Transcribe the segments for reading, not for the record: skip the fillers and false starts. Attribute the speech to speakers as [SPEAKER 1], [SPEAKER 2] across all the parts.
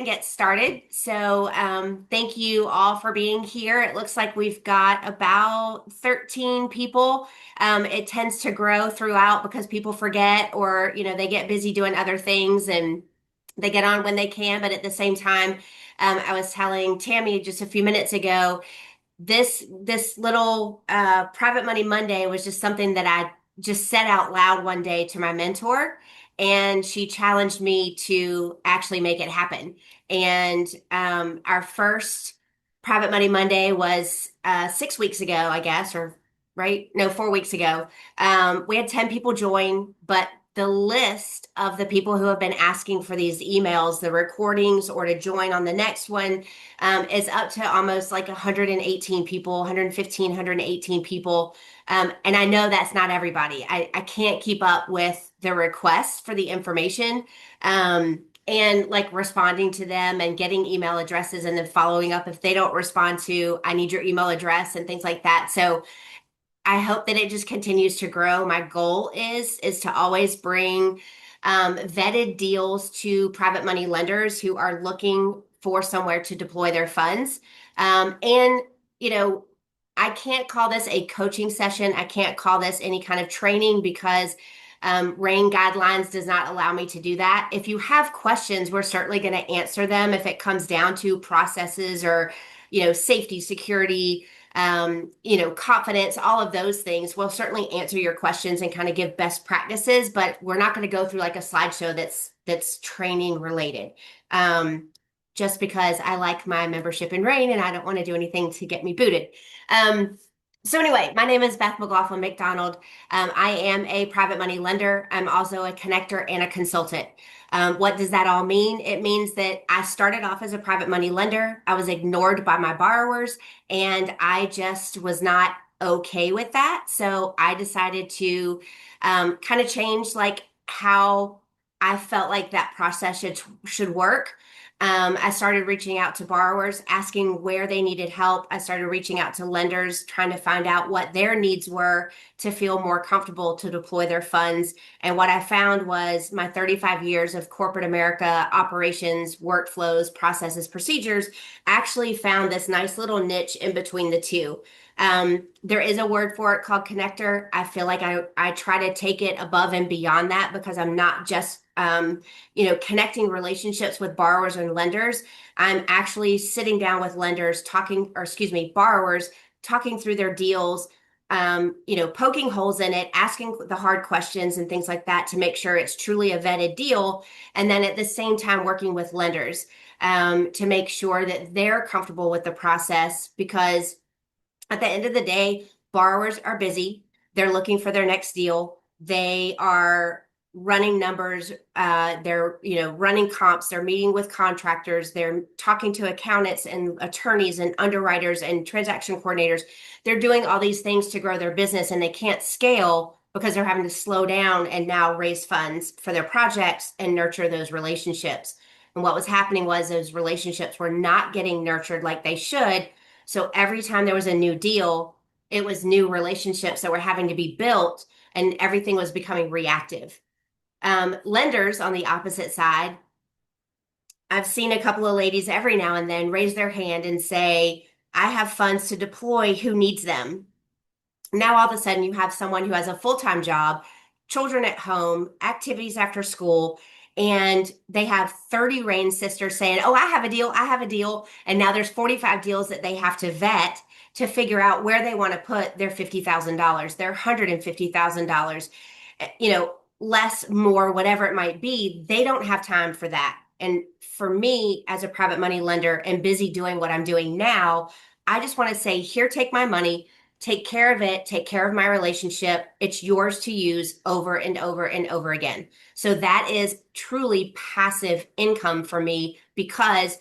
[SPEAKER 1] Get started. Thank you all for being here. It looks like we've got about 13 people. It tends to grow throughout because people forget or, they get busy doing other things and they get on when they can. But at the same time, I was telling Tammy just a few minutes ago, this little Private Money Monday was just something that I just said out loud one day to my mentor, and she challenged me to actually make it happen. And our first Private Money Monday was 6 weeks ago, I guess, or right? No, 4 weeks ago. We had 10 people join, but the list of the people who have been asking for these emails, the recordings, or to join on the next one is up to almost like 118 people, 115, 118 people. And I know that's not everybody. I can't keep up with the requests for the information. And like responding to them and getting email addresses and then following up if they don't respond to, I need your email address and things like that. So I hope that it just continues to grow. My goal is to always bring vetted deals to private money lenders who are looking for somewhere to deploy their funds. And you know, I can't call this a coaching session. I can't call this any kind of training because RAIN guidelines does not allow me to do that. If you have questions, we're certainly going to answer them if it comes down to processes or, safety, security, confidence, all of those things. We'll certainly answer your questions and kind of give best practices, but we're not going to go through like a slideshow that's training related. Just because I like my membership in RAIN and I don't want to do anything to get me booted. So anyway, my name is Beth McLaughlin McDonald. I am a private money lender. I'm also a connector and a consultant. What does that all mean? It means that I started off as a private money lender. I was ignored by my borrowers, and I just was not okay with that. So I decided to kind of change like how I felt like that process should work. I started reaching out to borrowers, asking where they needed help. I started reaching out to lenders, trying to find out what their needs were to feel more comfortable to deploy their funds. And what I found was my 35 years of corporate America operations, workflows, processes, procedures actually found this nice little niche in between the two. There is a word for it called connector. I feel like I try to take it above and beyond that because I'm not just connecting relationships with borrowers and lenders. I'm actually sitting down with lenders, borrowers, talking through their deals, poking holes in it, asking the hard questions and things like that to make sure it's truly a vetted deal. And then at the same time, working with lenders to make sure that they're comfortable with the process because at the end of the day, borrowers are busy. They're looking for their next deal. They are running numbers. They're, running comps. They're meeting with contractors. They're talking to accountants and attorneys and underwriters and transaction coordinators. They're doing all these things to grow their business, and they can't scale because they're having to slow down and now raise funds for their projects and nurture those relationships. And what was happening was those relationships were not getting nurtured like they should. So every time there was a new deal, it was new relationships that were having to be built, and everything was becoming reactive. Lenders on the opposite side, I've seen a couple of ladies every now and then raise their hand and say, I have funds to deploy. Who needs them? Now, all of a sudden, you have someone who has a full-time job, children at home, activities after school, and they have 30 Rain sisters saying, oh, I have a deal, I have a deal. And now there's 45 deals that they have to vet to figure out where they want to put their $50,000, their $150,000, less, more, whatever it might be. They don't have time for that. And for me, as a private money lender and busy doing what I'm doing now, I just want to say, here, take my money. Take care of it, take care of my relationship. It's yours to use over and over and over again. So that is truly passive income for me because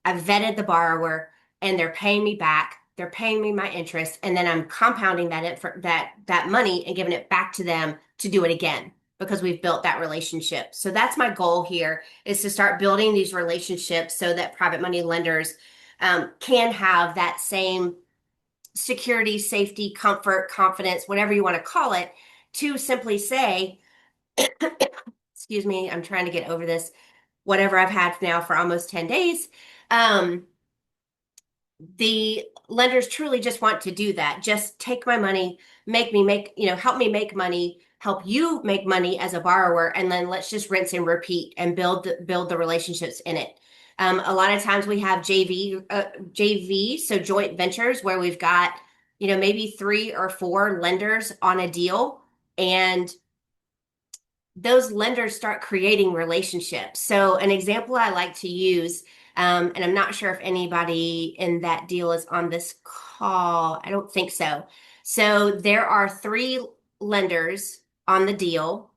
[SPEAKER 1] I've vetted the borrower and they're paying me back. They're paying me my interest, and then I'm compounding that money and giving it back to them to do it again because we've built that relationship. So that's my goal here is to start building these relationships so that private money lenders can have that same security, safety, comfort, confidence, whatever you want to call it, to simply say, excuse me, I'm trying to get over this. whatever I've had now for almost 10 days. Um, the lenders truly just want to do that. Just take my money, help me make money, help you make money as a borrower, and then let's just rinse and repeat and build the relationships in it. A lot of times we have JV, so joint ventures, where we've got, maybe three or four lenders on a deal, and those lenders start creating relationships. So, an example I like to use, and I'm not sure if anybody in that deal is on this call. I don't think so. So, there are three lenders on the deal.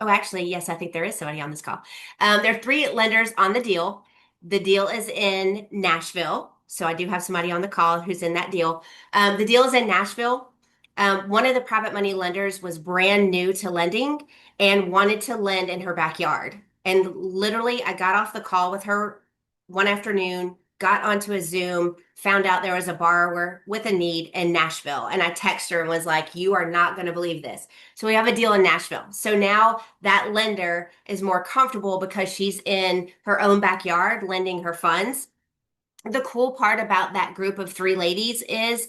[SPEAKER 1] Oh, actually, yes, I think there is somebody on this call. There are three lenders on the deal. The deal is in Nashville. So I do have somebody on the call who's in that deal. The deal is in Nashville. One of the private money lenders was brand new to lending and wanted to lend in her backyard. And literally, I got off the call with her one afternoon, got onto a Zoom, found out there was a borrower with a need in Nashville. And I texted her and was like, "You are not going to believe this." So we have a deal in Nashville. So now that lender is more comfortable because she's in her own backyard lending her funds. The cool part about that group of three ladies is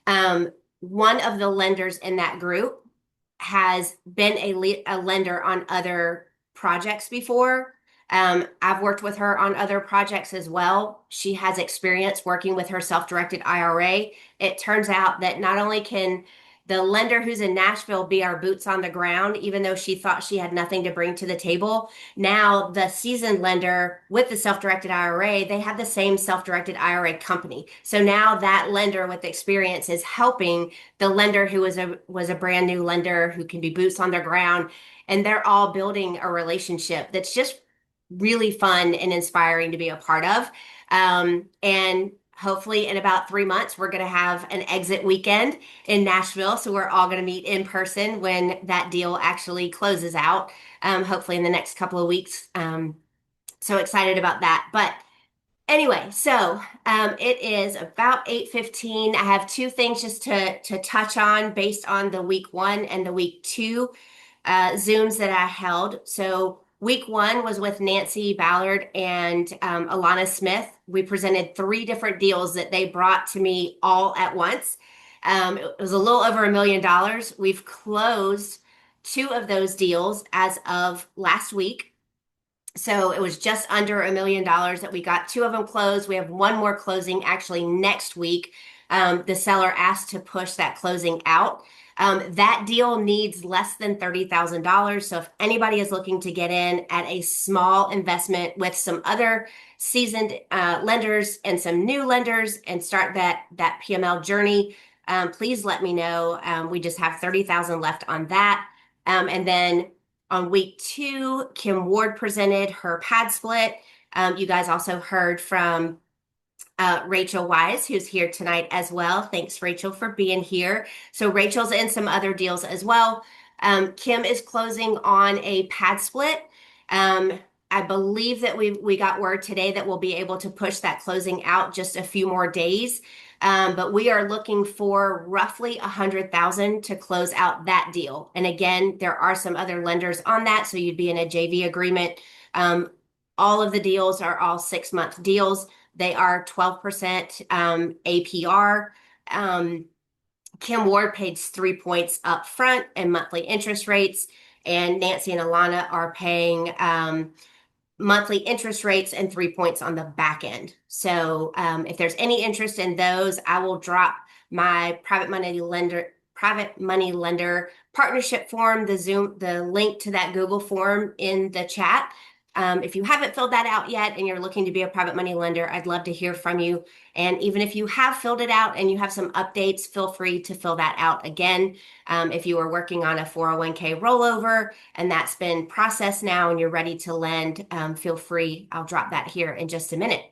[SPEAKER 1] um, one of the lenders in that group has been a lender on other projects before. I've worked with her on other projects as well. She has experience working with her self-directed IRA. It turns out that not only can the lender who's in Nashville be our boots on the ground, even though she thought she had nothing to bring to the table, now the seasoned lender with the self-directed IRA, they have the same self-directed IRA company. So now that lender with experience is helping the lender who was a brand new lender who can be boots on the ground, and they're all building a relationship that's just really fun and inspiring to be a part of. And hopefully in about 3 months, we're going to have an exit weekend in Nashville. So we're all going to meet in person when that deal actually closes out, hopefully in the next couple of weeks. So excited about that. But anyway, so it is about 8:15. I have two things just to touch on based on the week one and the week two Zooms that I held. So week one was with Nancy Ballard and Alana Smith. We presented three different deals that they brought to me all at once. It was a little over $1 million. We've closed two of those deals as of last week. So it was just under $1 million that we got two of them closed. We have one more closing actually next week. The seller asked to push that closing out. That deal needs less than $30,000. So if anybody is looking to get in at a small investment with some other seasoned lenders and some new lenders and start that PML journey, please let me know. We just have 30,000 left on that. And then on week two, Kim Ward presented her pad split. You guys also heard from Rachel Wise, who's here tonight as well. Thanks, Rachel, for being here. So Rachel's in some other deals as well. Kim is closing on a pad split. I believe that we got word today that we'll be able to push that closing out just a few more days. But we are looking for roughly 100,000 to close out that deal. And again, there are some other lenders on that, so you'd be in a JV agreement. All of the deals are all 6-month deals. They are 12% APR. Kim Ward paid 3 points up front and monthly interest rates, and Nancy and Alana are paying monthly interest rates and 3 points on the back end. So if there's any interest in those, I will drop my private money lender partnership form, the link to that Google form in the chat. If you haven't filled that out yet and you're looking to be a private money lender, I'd love to hear from you. And even if you have filled it out and you have some updates, feel free to fill that out again. If you are working on a 401k rollover and that's been processed now and you're ready to lend, feel free. I'll drop that here in just a minute.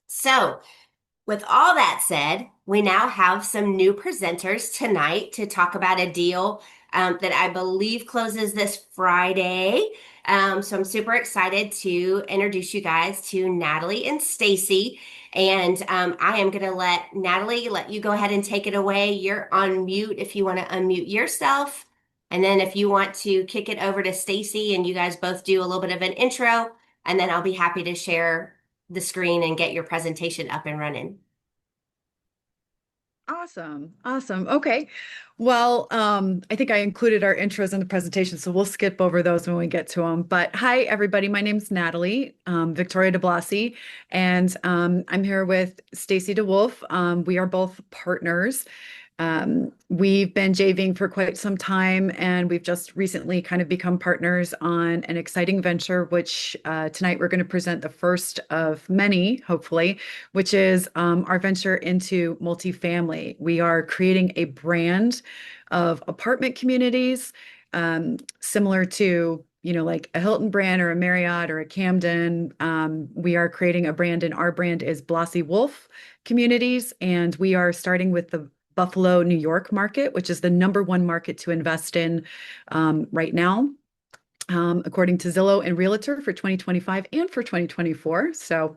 [SPEAKER 1] So with all that said, we now have some new presenters tonight to talk about a deal that I believe closes this Friday. So I'm super excited to introduce you guys to Natalie and Stacey. And I am going to let Natalie let you go ahead and take it away. You're on mute if you want to unmute yourself. And then if you want to kick it over to Stacey and you guys both do a little bit of an intro, and then I'll be happy to share the screen and get your presentation up and running.
[SPEAKER 2] Awesome. Awesome. Okay. Well, I think I included our intros in the presentation, so we'll skip over those when we get to them. But hi, everybody. My name's Natalie, Victoria DiBlasi, and I'm here with Stacey DeWolf. We are both partners. We've been JVing for quite some time, and we've just recently kind of become partners on an exciting venture, which tonight we're going to present the first of many, hopefully, which is our venture into multifamily. We are creating a brand of apartment communities, similar to, like a Hilton brand or a Marriott or a Camden. We are creating a brand, and our brand is Blasi Wolf Communities, and we are starting with the Buffalo, New York market, which is the number one market to invest in right now, according to Zillow and Realtor for 2025 and for 2024. So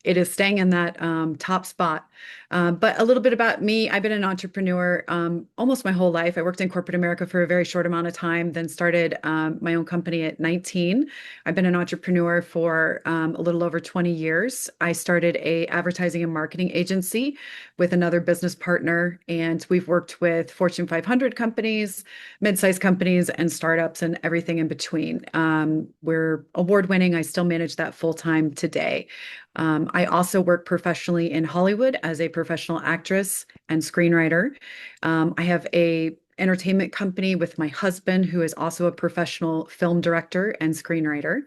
[SPEAKER 2] it is staying in that top spot. But a little bit about me. I've been an entrepreneur almost my whole life. I worked in corporate America for a very short amount of time, then started my own company at 19. I've been an entrepreneur for a little over 20 years. I started a advertising and marketing agency with another business partner, and we've worked with Fortune 500 companies, mid-sized companies, and startups, and everything in between. We're award winning. I still manage that full time today. I also work professionally in Hollywood as a professional actress and screenwriter. I have a entertainment company with my husband, who is also a professional film director and screenwriter,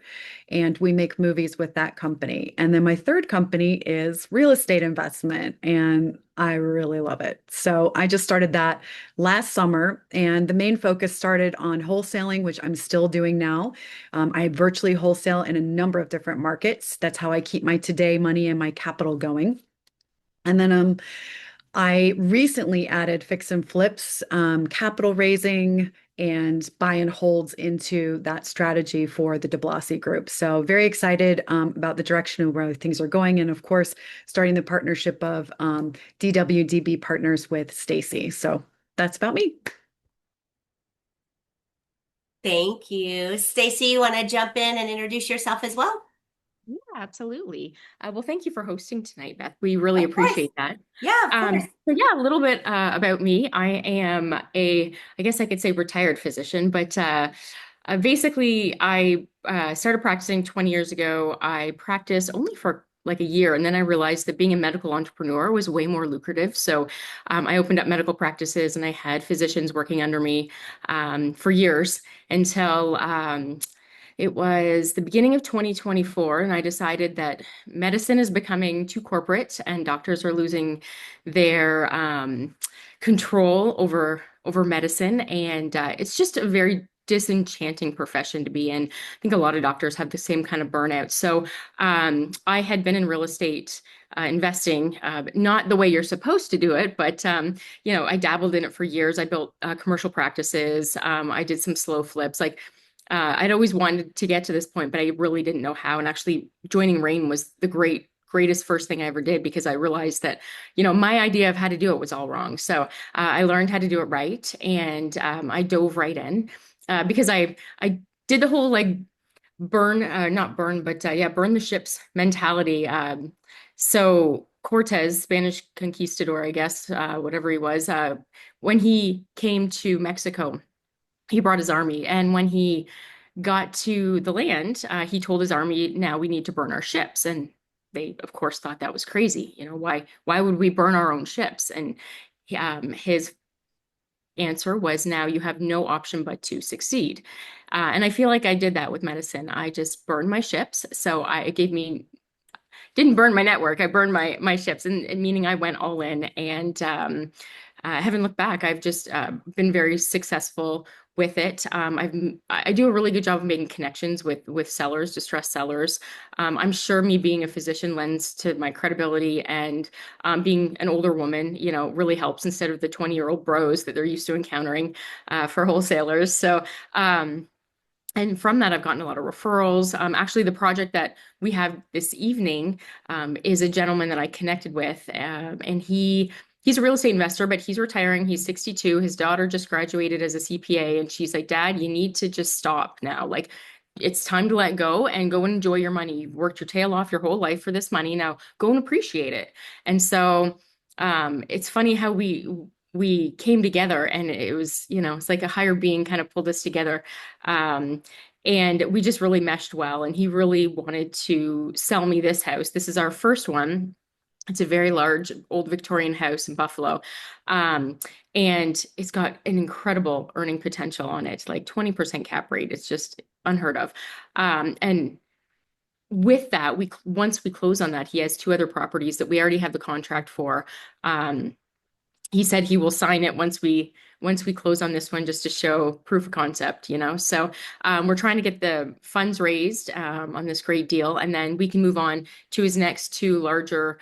[SPEAKER 2] and we make movies with that company. And then my third company is real estate investment, and I really love it. So I just started that last summer, and the main focus started on wholesaling, which I'm still doing now. I virtually wholesale in a number of different markets. That's how I keep my today money and my capital going. And then I recently added fix and flips, capital raising, and buy and holds into that strategy for the DiBlasi group. So very excited about the direction of where things are going, and of course, starting the partnership of DWDB Partners with Stacey. So that's about me.
[SPEAKER 1] Thank you. Stacey, you want to jump in and introduce yourself as well?
[SPEAKER 3] Yeah, absolutely. Well, thank you for hosting tonight, Beth. We really
[SPEAKER 1] Of course.
[SPEAKER 3] appreciate that.
[SPEAKER 1] Yeah, of course.
[SPEAKER 3] So yeah, a little bit about me. I am I guess I could say retired physician, but basically I started practicing 20 years ago. I practiced only for like a year, and then I realized that being a medical entrepreneur was way more lucrative. So I opened up medical practices, and I had physicians working under me for years until it was the beginning of 2024, and I decided that medicine is becoming too corporate and doctors are losing their control over medicine. And it's just a very disenchanting profession to be in. I think a lot of doctors have the same kind of burnout. So I had been in real estate investing, not the way you're supposed to do it, but I dabbled in it for years. I built commercial practices. I did some slow flips. Like I'd always wanted to get to this point, but I really didn't know how. And actually, joining Rain was the greatest first thing I ever did, because I realized that, my idea of how to do it was all wrong. So I learned how to do it right, and I dove right in because I did the whole like burn, not burn, but yeah, burn the ships mentality. So Cortez, Spanish conquistador, I guess, whatever he was, when he came to Mexico, he brought his army. And when he got to the land, he told his army, now we need to burn our ships. And they, of course, thought that was crazy. Why would we burn our own ships? And his answer was, now you have no option but to succeed. And I feel like I did that with medicine. I just burned my ships. So it gave me didn't burn my network. I burned my ships, and meaning I went all in, and I haven't looked back. I've just been very successful with it. I do a really good job of making connections with sellers, distressed sellers. I'm sure me being a physician lends to my credibility, and being an older woman, really helps, instead of the 20-year-old bros that they're used to encountering for wholesalers. So and from that, I've gotten a lot of referrals. Actually, the project that we have this evening is a gentleman that I connected with, and he's a real estate investor, but he's retiring. He's 62. His daughter just graduated as a CPA, and she's like, "Dad, you need to just stop now. Like, it's time to let go and go and enjoy your money. You've worked your tail off your whole life for this money. Now go and appreciate it. And so it's funny how we came together, and it was, it's like a higher being kind of pulled us together. Um, and we just really meshed well. And he really wanted to sell me this house. This is our first one. It's a very large old Victorian house in Buffalo. Um, and it's got an incredible earning potential on it, like 20% cap rate. It's just unheard of. And with that, once we close on that, he has two other properties that we already have the contract for. He said he will sign it once we close on this one, just to show proof of concept. So we're trying to get the funds raised on this great deal, and then we can move on to his next two larger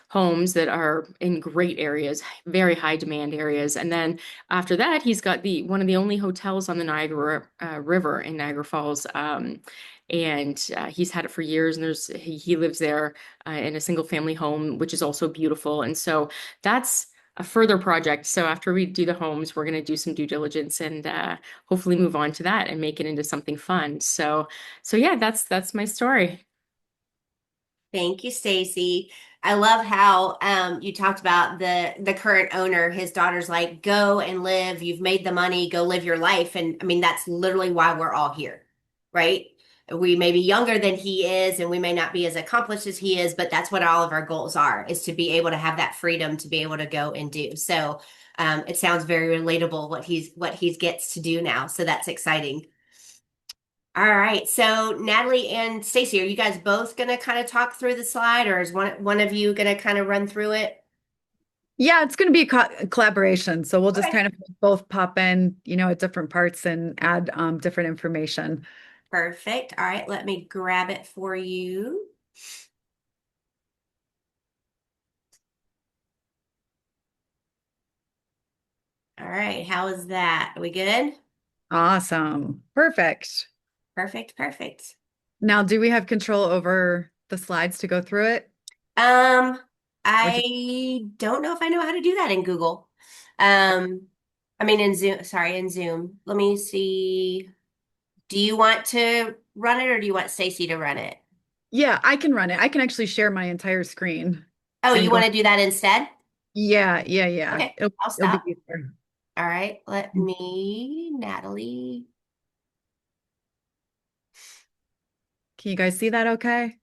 [SPEAKER 3] homes that are in great areas, very high demand areas. And then after that, he's got the one of the only hotels on the Niagara River in Niagara Falls. And he's had it for years, and he lives there in a single family home, which is also beautiful. And so that's a further project. So after we do the homes, we're going to do some due diligence and hopefully move on to that and make it into something fun. So yeah, that's my story.
[SPEAKER 1] Thank you, Stacey. I love how you talked about the current owner. His daughter's like, go and live. You've made the money. Go live your life. And I mean, that's literally why we're all here, right? We may be younger than he is, and we may not be as accomplished as he is, but that's what all of our goals are, is to be able to have that freedom to be able to go and do. So it sounds very relatable what he gets to do now. So that's exciting. All right. So Natalie and Stacey, are you guys both going to kind of talk through the slide, or is one of you going to kind of run through it?
[SPEAKER 2] Yeah, it's going to be a collaboration. So we'll just
[SPEAKER 1] Okay.
[SPEAKER 2] kind of both pop in, at different parts and add different information.
[SPEAKER 1] Perfect. All right. Let me grab it for you. All right. How is that? Are we good?
[SPEAKER 2] Awesome. Perfect.
[SPEAKER 1] Perfect. Perfect.
[SPEAKER 2] Now, do we have control over the slides to go through it?
[SPEAKER 1] Um,
[SPEAKER 2] Or just,
[SPEAKER 1] I don't know if I know how to do that in Google. Um, I mean in Zoom, sorry, in Zoom. Let me see. Do you want to run it or do you want Stacey to run it?
[SPEAKER 2] yeah, I can run it. I can actually share my entire screen
[SPEAKER 1] Oh, you
[SPEAKER 2] and go.
[SPEAKER 1] want to do that instead?
[SPEAKER 2] Yeah, yeah, yeah.
[SPEAKER 1] Okay, I'll
[SPEAKER 2] It'll be
[SPEAKER 1] stop.
[SPEAKER 2] easier.
[SPEAKER 1] All right, let me, Natalie.
[SPEAKER 2] Can you guys see that okay?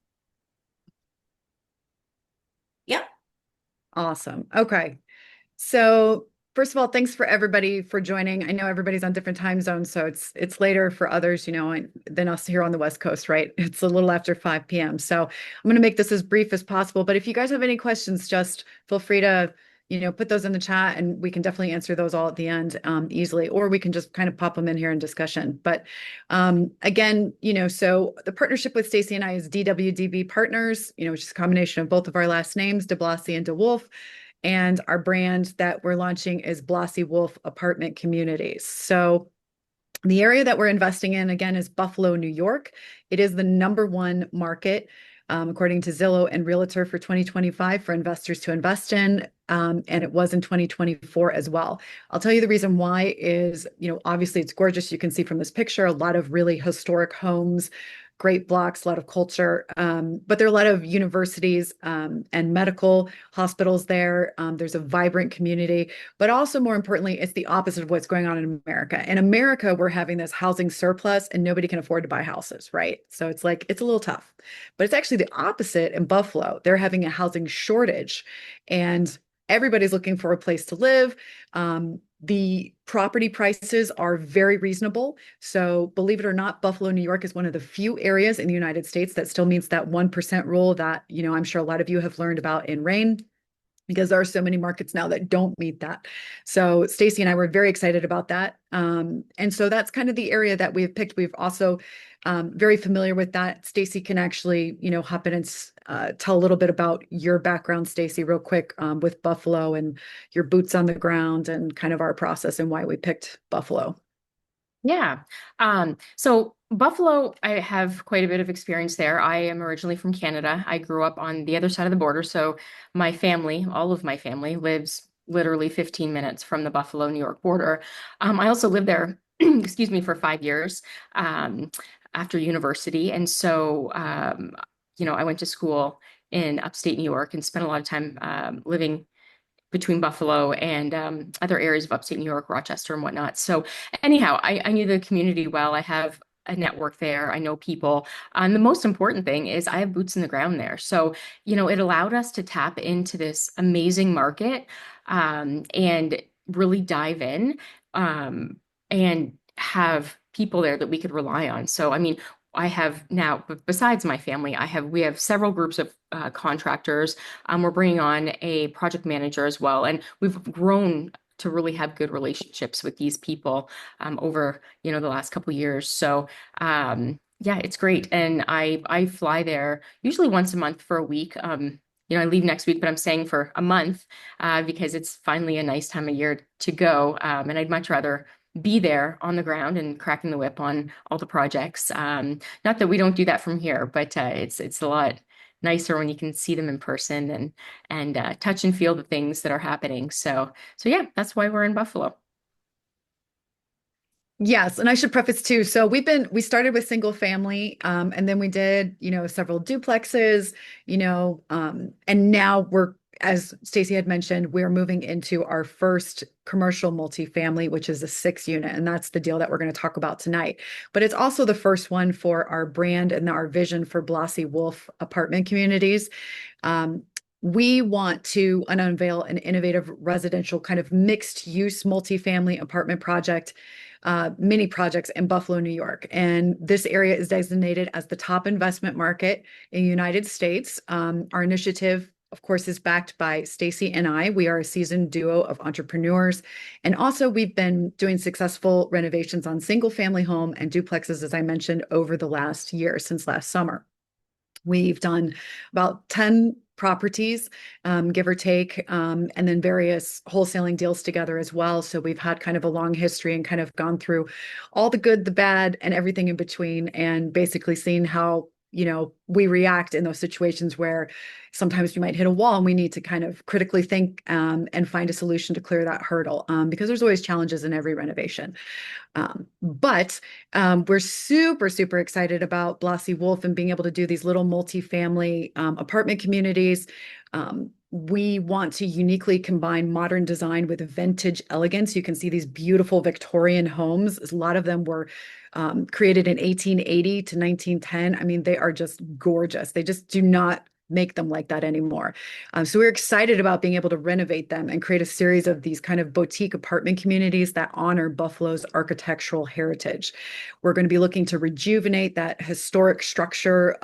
[SPEAKER 1] Yep,
[SPEAKER 2] Awesome. Okay. So first of all, thanks for everybody for joining. I know everybody's on different time zones, so it's later for others, than us here on the West Coast, right? It's a little after 5 p.m. So I'm going to make this as brief as possible. But if you guys have any questions, just feel free to, put those in the chat, and we can definitely answer those all at the end easily, or we can just kind of pop them in here in discussion. But again, so the partnership with Stacey and I is DWDB Partners, which is a combination of both of our last names, DiBlasi and DeWolf. And our brand that we're launching is Blasi Wolf Apartment Communities. So the area that we're investing in, again, is Buffalo, New York. It is the number one market, according to Zillow and Realtor, for 2025 for investors to invest in. And it was in 2024 as well. I'll tell you the reason why is, obviously it's gorgeous. You can see from this picture, a lot of really historic homes, great blocks, a lot of culture. But there are a lot of universities and medical hospitals there. There's a vibrant community. But also, more importantly, it's the opposite of what's going on in America. In America, we're having this housing surplus and nobody can afford to buy houses, right? So it's like, it's a little tough. But it's actually the opposite in Buffalo. They're having a housing shortage and everybody's looking for a place to live. The property prices are very reasonable. So, believe it or not, Buffalo, New York is one of the few areas in the United States that still meets that 1% rule that, I'm sure a lot of you have learned about in RAIN, because there are so many markets now that don't meet that. So Stacey and I were very excited about that. And so that's kind of the area that we've picked. We've also very familiar with that. Stacey can actually, hop in and tell a little bit about your background, Stacey, real quick, with Buffalo and your boots on the ground and kind of our process and why we picked Buffalo.
[SPEAKER 3] Yeah. So Buffalo, I have quite a bit of experience there. I am originally from Canada. I grew up on the other side of the border. So my family, all of my family, lives literally 15 minutes from the Buffalo, New York border. I also lived there excuse me, for 5 years um, after university. And so, I went to school in upstate New York and spent a lot of time living between Buffalo and other areas of upstate New York, Rochester and whatnot. So anyhow, I knew the community well. I have a network there. I know people. And the most important thing is I have boots in the ground there. So, it allowed us to tap into this amazing market and really dive in um, and have people there that we could rely on. So, I mean, I have now, besides my family, we have several groups of contractors. We're bringing on a project manager as well, and we've grown to really have good relationships with these people over the last couple of years. So yeah, it's great, and I fly there usually once a month for a week. I leave next week, but I'm staying for a month because it's finally a nice time of year to go, and I'd much rather be there on the ground and cracking the whip on all the projects. Not that we don't do that from here, but it's a lot nicer when you can see them in person and touch and feel the things that are happening. So yeah, that's why we're in Buffalo.
[SPEAKER 2] Yes, and I should preface too. So we started with single family, and then we did, several duplexes, and now as Stacey had mentioned, we're moving into our first commercial multifamily, which is a 6 unit, and that's the deal that we're going to talk about tonight. But it's also the first one for our brand and our vision for DeWolf apartment communities. Um, we want to unveil an innovative residential kind of mixed use multifamily apartment project, mini projects in Buffalo, New York. And this area is designated as the top investment market in the United States. Our initiative, of course, is backed by Stacey and I. We are a seasoned duo of entrepreneurs. And also, we've been doing successful renovations on single family home and duplexes, as I mentioned, over the last year, since last summer. We've done about 10 properties, give or take, and then various wholesaling deals together as well. So we've had kind of a long history and kind of gone through all the good, the bad, and everything in between, and basically seen how we react in those situations where sometimes we might hit a wall and we need to kind of critically think and find a solution to clear that hurdle, because there's always challenges in every renovation. But we're super, super excited about DeWolf and being able to do these little multifamily apartment communities. We want to uniquely combine modern design with vintage elegance. You can see these beautiful Victorian homes. A lot of them were created in 1880 to 1910. I mean, they are just gorgeous. They just do not make them like that anymore. So we're excited about being able to renovate them and create a series of these kind of boutique apartment communities that honor Buffalo's architectural heritage. We're going to be looking to rejuvenate that historic structure,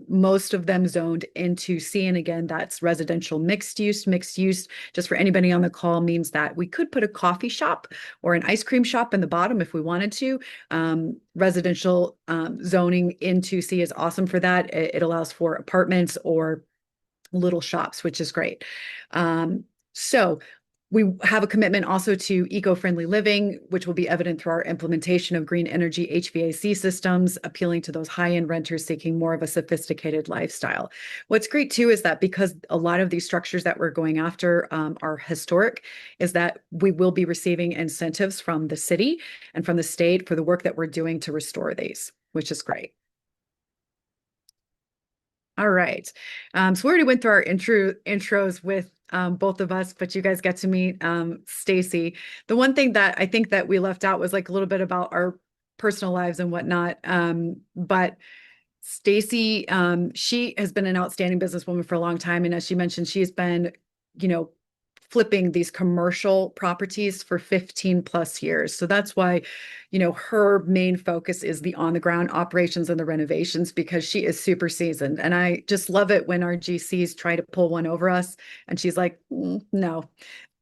[SPEAKER 2] most of them zoned into C. And again, that's residential mixed use. Mixed use, just for anybody on the call, means that we could put a coffee shop or an ice cream shop in the bottom if we wanted to. Residential zoning into C is awesome for that. It allows for apartments or little shops, which is great. So we have a commitment also to eco-friendly living, which will be evident through our implementation of green energy HVAC systems, appealing to those high-end renters seeking more of a sophisticated lifestyle. What's great too is that because a lot of these structures that we're going after are historic, is that we will be receiving incentives from the city and from the state for the work that we're doing to restore these, which is great. All right. So we already went through our intros with both of us, but you guys get to meet Stacey. The one thing that I think that we left out was like a little bit about our personal lives and whatnot. But Stacey, she has been an outstanding businesswoman for a long time. And as she mentioned, she's been, flipping these commercial properties for 15 plus years. So that's why, her main focus is the on the ground operations and the renovations, because she is super seasoned. And I just love it when our GCs try to pull one over us and she's like, no.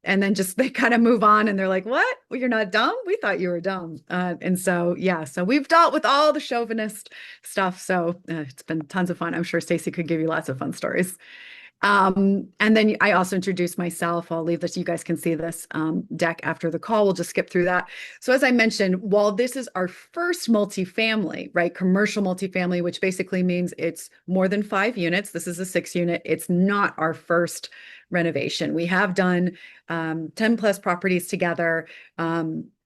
[SPEAKER 2] And then just they kind of move on and they're like, what? Well, you're not dumb? We thought you were dumb. And so, yeah, so we've dealt with all the chauvinist stuff. So it's been tons of fun. I'm sure Stacey could give you lots of fun stories. And then I also introduced myself. I'll leave this, you guys can see this deck after the call. We'll just skip through that. So as I mentioned, while this is our first multifamily, right, commercial multifamily, which basically means it's more than 5 units. This is a 6 unit. It's not our first renovation. We have done 10 plus properties together.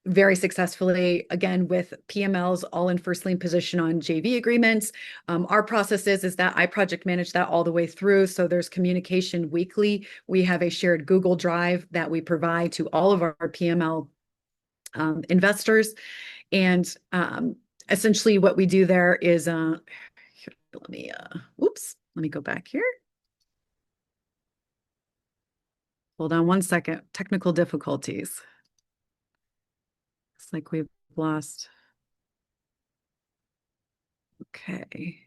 [SPEAKER 2] very successfully, again, with PMLs all in first lien position on JV agreements. Our process is that I project manage that all the way through. So there's communication weekly. We have a shared Google Drive that we provide to all of our PML investors. And essentially what we do there is, let me, let me go back here. Hold on one second. Technical difficulties. Looks like we've lost. Okay.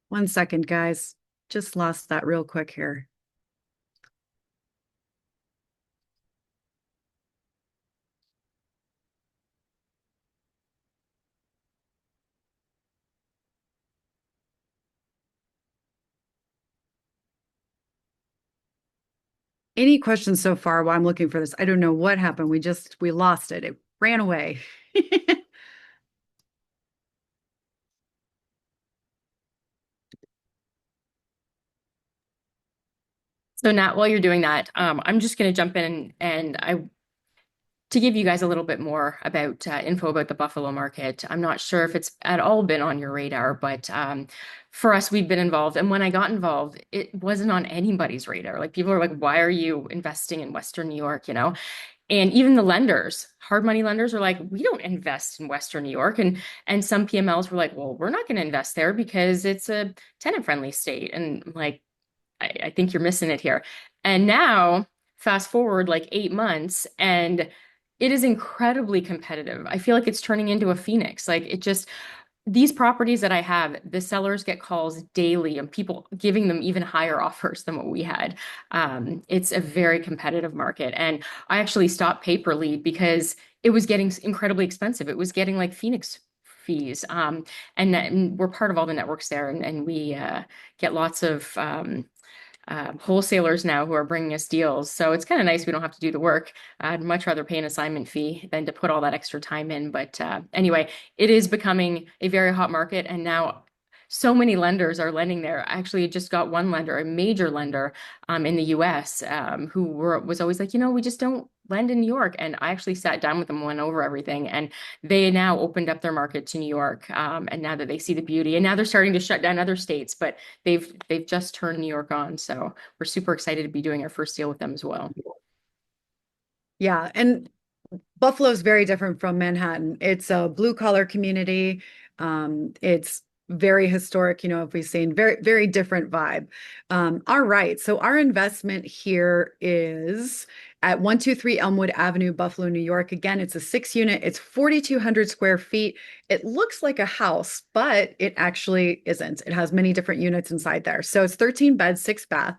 [SPEAKER 2] One second, guys. Just lost that real quick here. Any questions so far while I'm looking for this? I don't know what happened. We lost it. It ran away.
[SPEAKER 3] So Nat, while you're doing that, I'm just going to jump in and I to give you guys a little bit more about info about the Buffalo market. I'm not sure if it's at all been on your radar, but for us, we've been involved. And when I got involved, it wasn't on anybody's radar. Like people are like, why are you investing in Western New York? You know? And even the lenders, hard money lenders are like, we don't invest in Western New York. And some PMLs were like, well, we're not going to invest there because it's a tenant friendly state. And like, I think you're missing it here. And now, fast forward like 8 months, and it is incredibly competitive. I feel like it's turning into a phoenix. Like it just, these properties that I have, the sellers get calls daily and people giving them even higher offers than what we had. It's a very competitive market. And I actually stopped pay per lead because it was getting incredibly expensive. It was getting like Phoenix fees. And we're part of all the networks there. And we get lots of wholesalers now who are bringing us deals. So it's kind of nice we don't have to do the work. I'd much rather pay an assignment fee than to put all that extra time in. But anyway, it is becoming a very hot market. And now so many lenders are lending there. I actually just got one lender, a major lender in the US, who was always like, we just don't lend in New York. And I actually sat down with them, went over everything. And they now opened up their market to New York. And now that they see the beauty, and now they're starting to shut down other states, but they've just turned New York on. So we're super excited to be doing our first deal with them as well.
[SPEAKER 2] Yeah, and Buffalo is very different from Manhattan. It's a blue collar community. It's very historic, if we've seen very, very different vibe. All right. So our investment here is at 123 Elmwood Avenue, Buffalo, New York. Again, it's a 6-unit. It's 4,200 square feet. It looks like a house, but it actually isn't. It has many different units inside there. So it's 13 beds, 6 bath.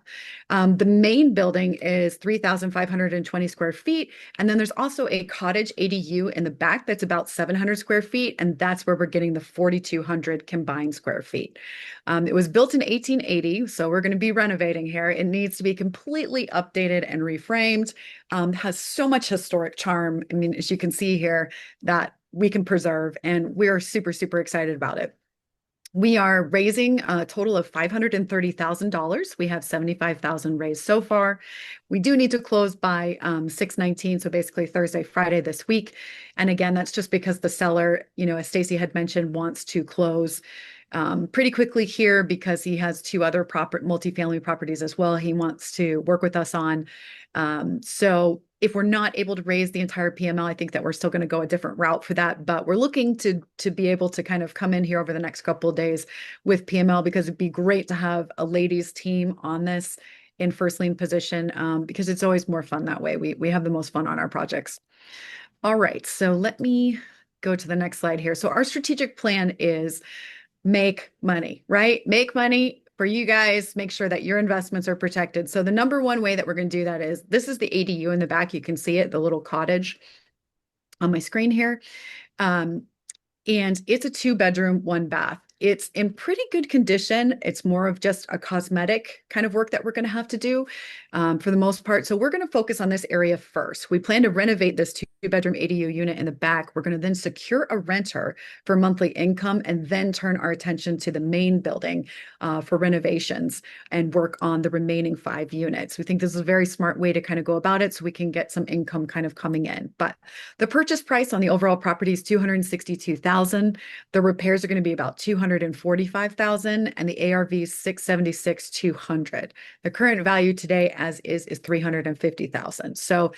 [SPEAKER 2] The main building is 3,520 square feet. And then there's also a cottage ADU in the back that's about 700 square feet. And that's where we're getting the 4,200 combined square feet. It was built in 1880. So we're going to be renovating here. It needs to be completely updated and reframed. Has so much historic charm. I mean, as you can see here, that we can preserve, and we are super, super excited about it. We are raising a total of $530,000. We have $75,000 raised so far. We do need to close by 6/19, so basically Thursday, Friday this week. And again, that's just because the seller, as Stacey had mentioned, wants to close pretty quickly here because he has 2 other multifamily properties as well he wants to work with us on. So if we're not able to raise the entire PML, I think that we're still going to go a different route for that. But we're looking to be able to kind of come in here over the next couple of days with PML, because it'd be great to have a ladies team on this in first lien position, because it's always more fun that way. We have the most fun on our projects. All right, so let me go to the next slide here. So our strategic plan is make money, right? Make money for you guys, make sure that your investments are protected. So the number one way that we're going to do that is, this is the ADU in the back. You can see it, the little cottage on my screen here. And it's a 2-bedroom, 1 bath. It's in pretty good condition. It's more of just a cosmetic kind of work that we're going to have to do for the most part. So we're going to focus on this area first. We plan to renovate this two-bedroom ADU unit in the back. We're going to then secure a renter for monthly income and then turn our attention to the main building for renovations and work on the remaining 5 units. We think this is a very smart way to kind of go about it so we can get some income kind of coming in. But the purchase price on the overall property is $262,000. The repairs are going to be about $245,000 and the ARV is $676,200. The current value today as is $350,000. So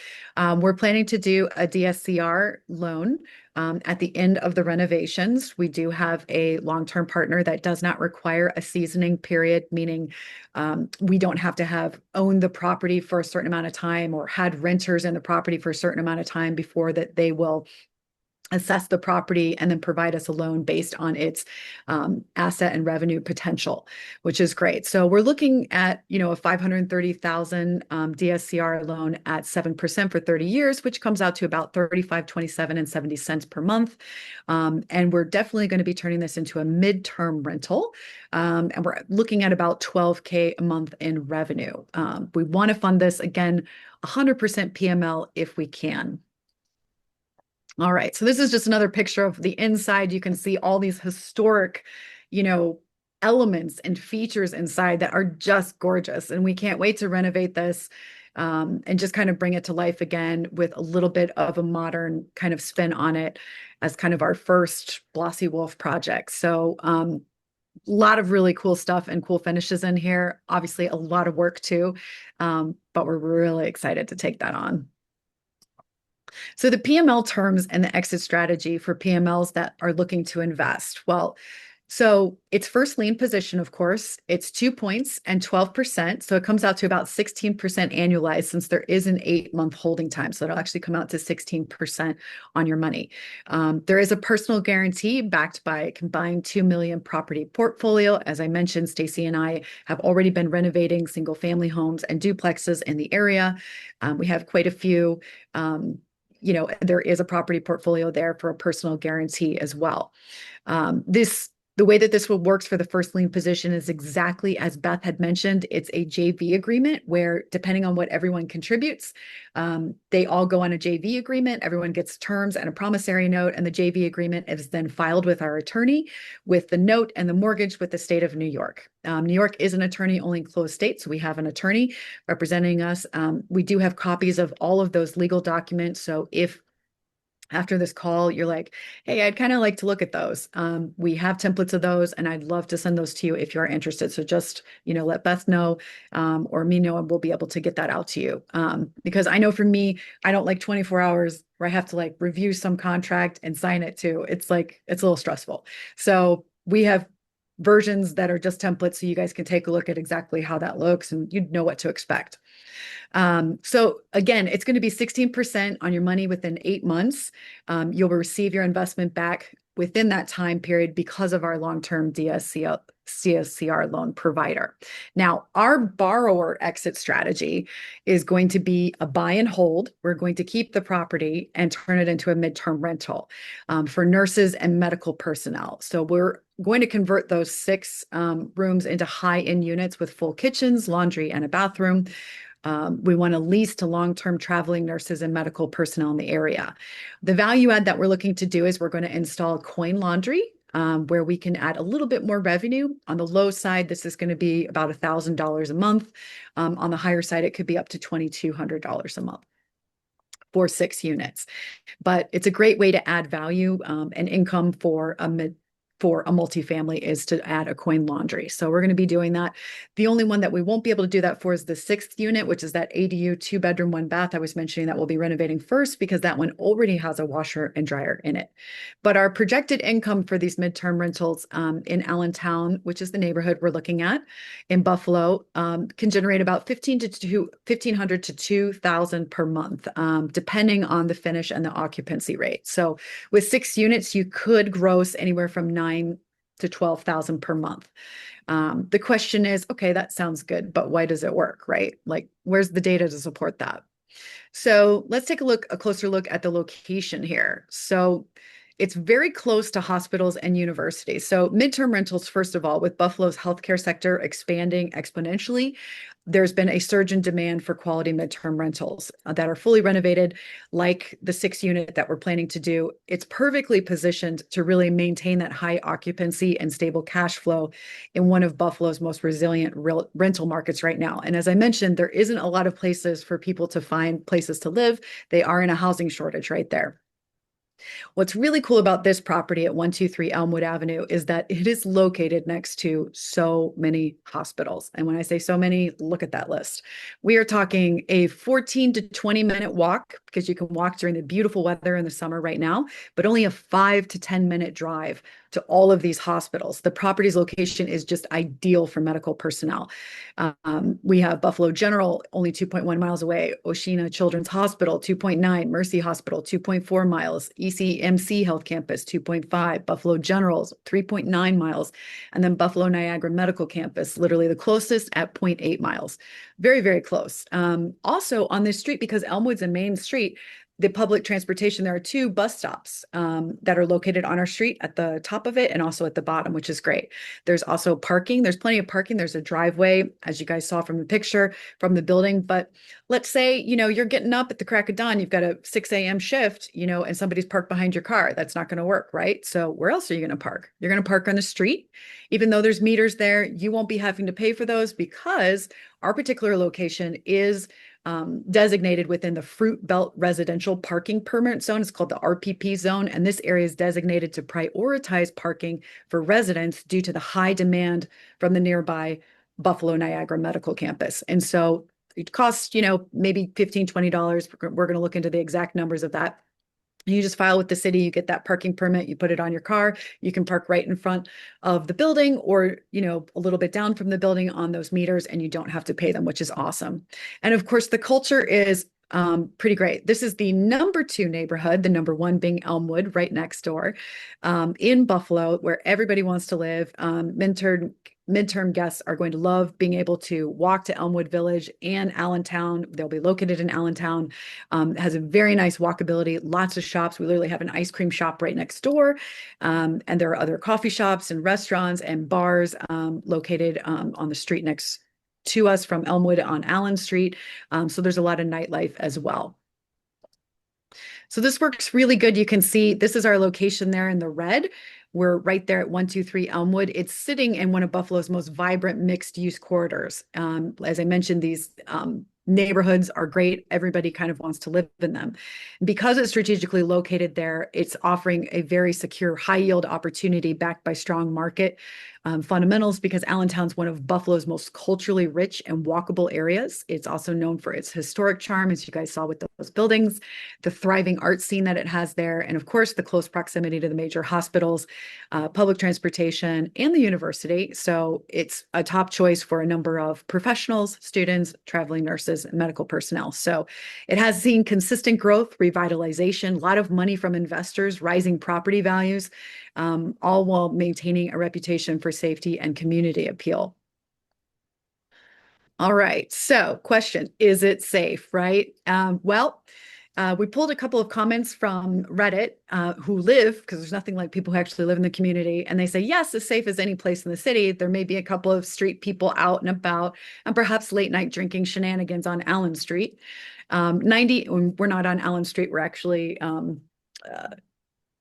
[SPEAKER 2] we're planning to do a DSCR loan at the end of the renovations. We do have a long-term partner that does not require a seasoning period, meaning we don't have to have owned the property for a certain amount of time or had renters in the property for a certain amount of time before that they will assess the property and then provide us a loan based on its asset and revenue potential, which is great. So we're looking at, a 530,000 DSCR loan at 7% for 30 years, which comes out to about 35.27 cents per month. And we're definitely going to be turning this into a midterm rental. And we're looking at about 12K a month in revenue. We want to fund this again, 100% PML if we can. All right, so this is just another picture of the inside. You can see all these historic, elements and features inside that are just gorgeous. And we can't wait to renovate this and just kind of bring it to life again with a little bit of a modern kind of spin on it as kind of our first DeWolf project. So a lot of really cool stuff and cool finishes in here. Obviously, a lot of work too, but we're really excited to take that on. So the PML terms and the exit strategy for PMLs that are looking to invest. Well, so it's first lien position, of course, it's 2 points and 12%. So it comes out to about 16% annualized since there is an 8-month holding time. So it'll actually come out to 16% on your money. There is a personal guarantee backed by a combined 2 million property portfolio. As I mentioned, Stacey and I have already been renovating single family homes and duplexes in the area. We have quite a few. There is a property portfolio there for a personal guarantee as well. The way that this will works for the first lien position is exactly as Beth had mentioned. It's a JV agreement where, depending on what everyone contributes, they all go on a JV agreement. Everyone gets terms and a promissory note, and the JV agreement is then filed with our attorney with the note and the mortgage with the state of New York. New York is an attorney-only closed state, so we have an attorney representing us. We do have copies of all of those legal documents, so if after this call, you're like, hey, I'd kind of like to look at those. We have templates of those, and I'd love to send those to you if you're interested. So just, let Beth know or me know, and we'll be able to get that out to you. Because I know for me, I don't like 24 hours where I have to review some contract and sign it too. It's a little stressful. So we have versions that are just templates so you guys can take a look at exactly how that looks and you'd know what to expect. So again, it's going to be 16% on your money within 8 months. You'll receive your investment back within that time period because of our long-term DSCR loan provider. Now, our borrower exit strategy is going to be a buy and hold. We're going to keep the property and turn it into a midterm rental for nurses and medical personnel. So we're going to convert those 6 rooms into high-end units with full kitchens, laundry, and a bathroom. We want to lease to long-term traveling nurses and medical personnel in the area. The value add that we're looking to do is we're going to install coin laundry, where we can add a little bit more revenue. On the low side, this is going to be about $1,000 a month. On the higher side, it could be up to $2,200 a month for 6 units. But it's a great way to add value and income for a multifamily is to add a coin laundry. So we're going to be doing that. The only one that we won't be able to do that for is the 6th unit, which is that ADU 2-bedroom, 1 bath. I was mentioning that we'll be renovating first because that one already has a washer and dryer in it. But our projected income for these midterm rentals in Allentown, which is the neighborhood we're looking at in Buffalo, can generate about $1,500 to $2,000 per month, depending on the finish and the occupancy rate. So with 6 units, you could gross anywhere from $9,000 to $12,000 per month. The question is, okay, that sounds good, but why does it work, right? Where's the data to support that? So let's take a closer look at the location here. So it's very close to hospitals and universities. So midterm rentals, first of all, with Buffalo's healthcare sector expanding exponentially, there's been a surge in demand for quality midterm rentals that are fully renovated, like the 6 unit that we're planning to do. It's perfectly positioned to really maintain that high occupancy and stable cash flow in one of Buffalo's most resilient rental markets right now. And as I mentioned, there isn't a lot of places for people to find places to live. They are in a housing shortage right there. What's really cool about this property at 123 Elmwood Avenue is that it is located next to so many hospitals. And when I say so many, look at that list. We are talking a 14 to 20-minute walk, because you can walk during the beautiful weather in the summer right now, but only a 5 to 10-minute drive to all of these hospitals. The property's location is just ideal for medical personnel. We have Buffalo General, only 2.1 miles away, Oshina Children's Hospital, 2.9, Mercy Hospital, 2.4 miles, ECMC Health Campus, 2.5, Buffalo General's, 3.9 miles, and then Buffalo Niagara Medical Campus, literally the closest at 0.8 miles. Very, very close. Also on this street, because Elmwood's a main street, the public transportation, there are 2 bus stops that are located on our street at the top of it and also at the bottom, which is great. There's also parking. There's plenty of parking. There's a driveway, as you guys saw from the picture from the building. But let's say, you're getting up at the crack of dawn, you've got a 6 a.m. shift, and somebody's parked behind your car. That's not going to work, right? So where else are you going to park? You're going to park on the street. Even though there's meters there, you won't be having to pay for those because our particular location is designated within the Fruit Belt Residential Parking Permit Zone. It's called the RPP zone, and this area is designated to prioritize parking for residents due to the high demand from the nearby Buffalo Niagara Medical Campus. And so it costs, maybe $15, $20. We're going to look into the exact numbers of that. You just file with the city, you get that parking permit, you put it on your car, you can park right in front of the building or, a little bit down from the building on those meters, and you don't have to pay them, which is awesome. And of course, the culture is pretty great. This is the number 2 neighborhood, the number 1 being Elmwood, right next door, in Buffalo, where everybody wants to live. Midterm guests are going to love being able to walk to Elmwood Village and Allentown. They'll be located in Allentown. Has a very nice walkability, lots of shops. We literally have an ice cream shop right next door. And there are other coffee shops and restaurants and bars located on the street next to us from Elmwood on Allen Street. So there's a lot of nightlife as well. So this works really good. You can see this is our location there in the red. We're right there at 123 Elmwood. It's sitting in one of Buffalo's most vibrant mixed-use corridors. As I mentioned, these neighborhoods are great. Everybody kind of wants to live in them. Because it's strategically located there, it's offering a very secure, high-yield opportunity backed by strong market fundamentals, because Allentown's one of Buffalo's most culturally rich and walkable areas. It's also known for its historic charm, as you guys saw with those buildings, the thriving art scene that it has there, and of course, the close proximity to the major hospitals, public transportation, and the university. So it's a top choice for a number of professionals, students, traveling nurses, and medical personnel. So it has seen consistent growth, revitalization, a lot of money from investors, rising property values, all while maintaining a reputation for safety and community appeal. All right, so question, is it safe, right? We pulled a couple of comments from Reddit who live, because there's nothing like people who actually live in the community, and they say, yes, as safe as any place in the city. There may be a couple of street people out and about, and perhaps late night drinking shenanigans on Allen Street. We're not on Allen Street, we're actually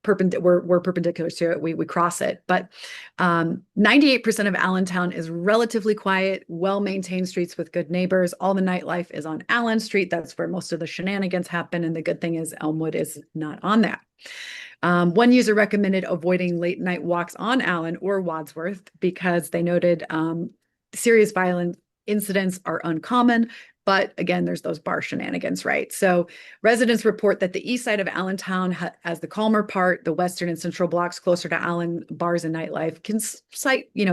[SPEAKER 2] we're perpendicular to it. We cross it, but 98% of Allentown is relatively quiet, well-maintained streets with good neighbors. All the nightlife is on Allen Street. That's where most of the shenanigans happen. And the good thing is Elmwood is not on that. One user recommended avoiding late night walks on Allen or Wadsworth because they noted serious violent incidents are uncommon. But again, there's those bar shenanigans, right? So residents report that the east side of Allentown has the calmer part, the western and central blocks closer to Allen bars and nightlife can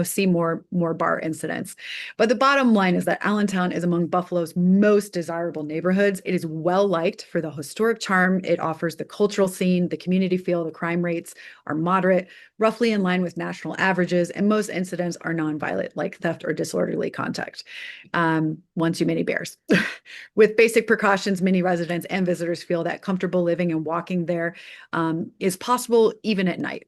[SPEAKER 2] see more bar incidents. But the bottom line is that Allentown is among Buffalo's most desirable neighborhoods. It is well liked for the historic charm it offers, the cultural scene, the community feel. The crime rates are moderate, roughly in line with national averages, and most incidents are nonviolent, like theft or disorderly conduct. One too many bears. With basic precautions, many residents and visitors feel that comfortable living and walking there is possible even at night,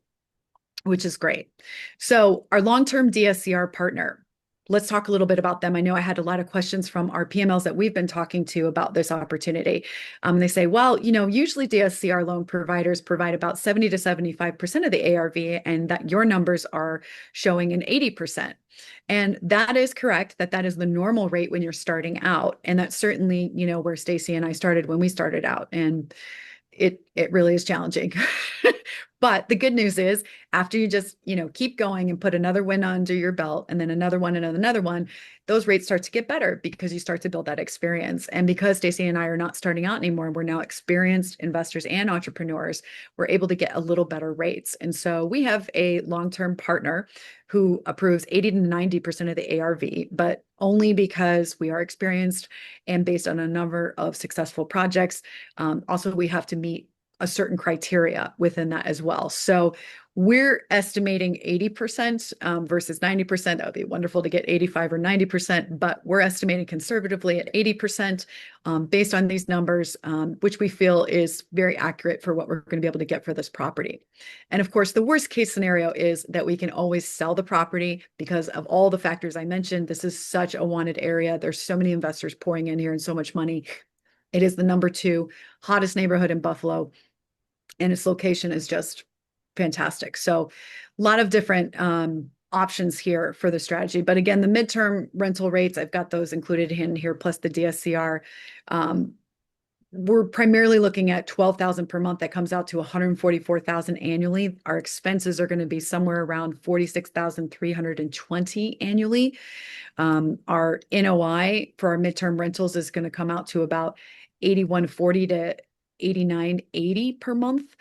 [SPEAKER 2] which is great. So our long-term DSCR partner, let's talk a little bit about them. I know I had a lot of questions from our PMLs that we've been talking to about this opportunity. They say, well, usually DSCR loan providers provide about 70 to 75% of the ARV, and that your numbers are showing an 80%. And that is correct, that is the normal rate when you're starting out. And that's certainly, where Stacey and I started when we started out. And it really is challenging. But the good news is after you just, keep going and put another win under your belt and then another one and another one, those rates start to get better because you start to build that experience. And because Stacey and I are not starting out anymore, we're now experienced investors and entrepreneurs, we're able to get a little better rates. And so we have a long-term partner who approves 80 to 90% of the ARV, but only because we are experienced and based on a number of successful projects. Also, we have to meet a certain criteria within that as well. So we're estimating 80% versus 90%. That would be wonderful to get 85 or 90%, but we're estimating conservatively at 80% based on these numbers, which we feel is very accurate for what we're going to be able to get for this property. And of course, the worst case scenario is that we can always sell the property because of all the factors I mentioned. This is such a wanted area. There's so many investors pouring in here and so much money. It is the #2 hottest neighborhood in Buffalo, and its location is just fantastic. So a lot of different options here for the strategy. But again, the midterm rental rates, I've got those included in here, plus the DSCR. We're primarily looking at $12,000 per month. That comes out to $144,000 annually. Our expenses are going to be somewhere around $46,320 annually. Our NOI for our midterm rentals is going to come out to about $81.40 to $89.80 per month,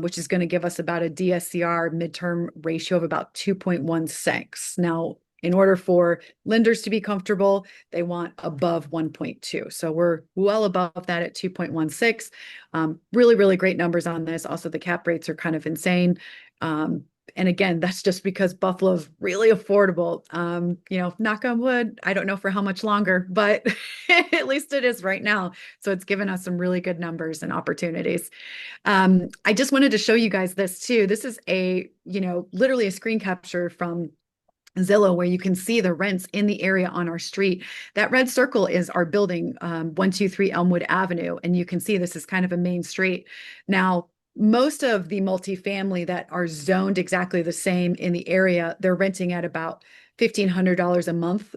[SPEAKER 2] which is going to give us about a DSCR midterm ratio of about 2.16. Now, in order for lenders to be comfortable, they want above 1.2. So we're well above that at 2.16. Really, really great numbers on this. Also, the cap rates are kind of insane. And again, that's just because Buffalo's really affordable. Knock on wood, I don't know for how much longer, but at least it is right now. So it's given us some really good numbers and opportunities. I just wanted to show you guys this too. This is literally a screen capture from Zillow, where you can see the rents in the area on our street. That red circle is our building, 123 Elmwood Avenue. And you can see this is kind of a main street. Now, most of the multifamily that are zoned exactly the same in the area, they're renting at about $1,500 a month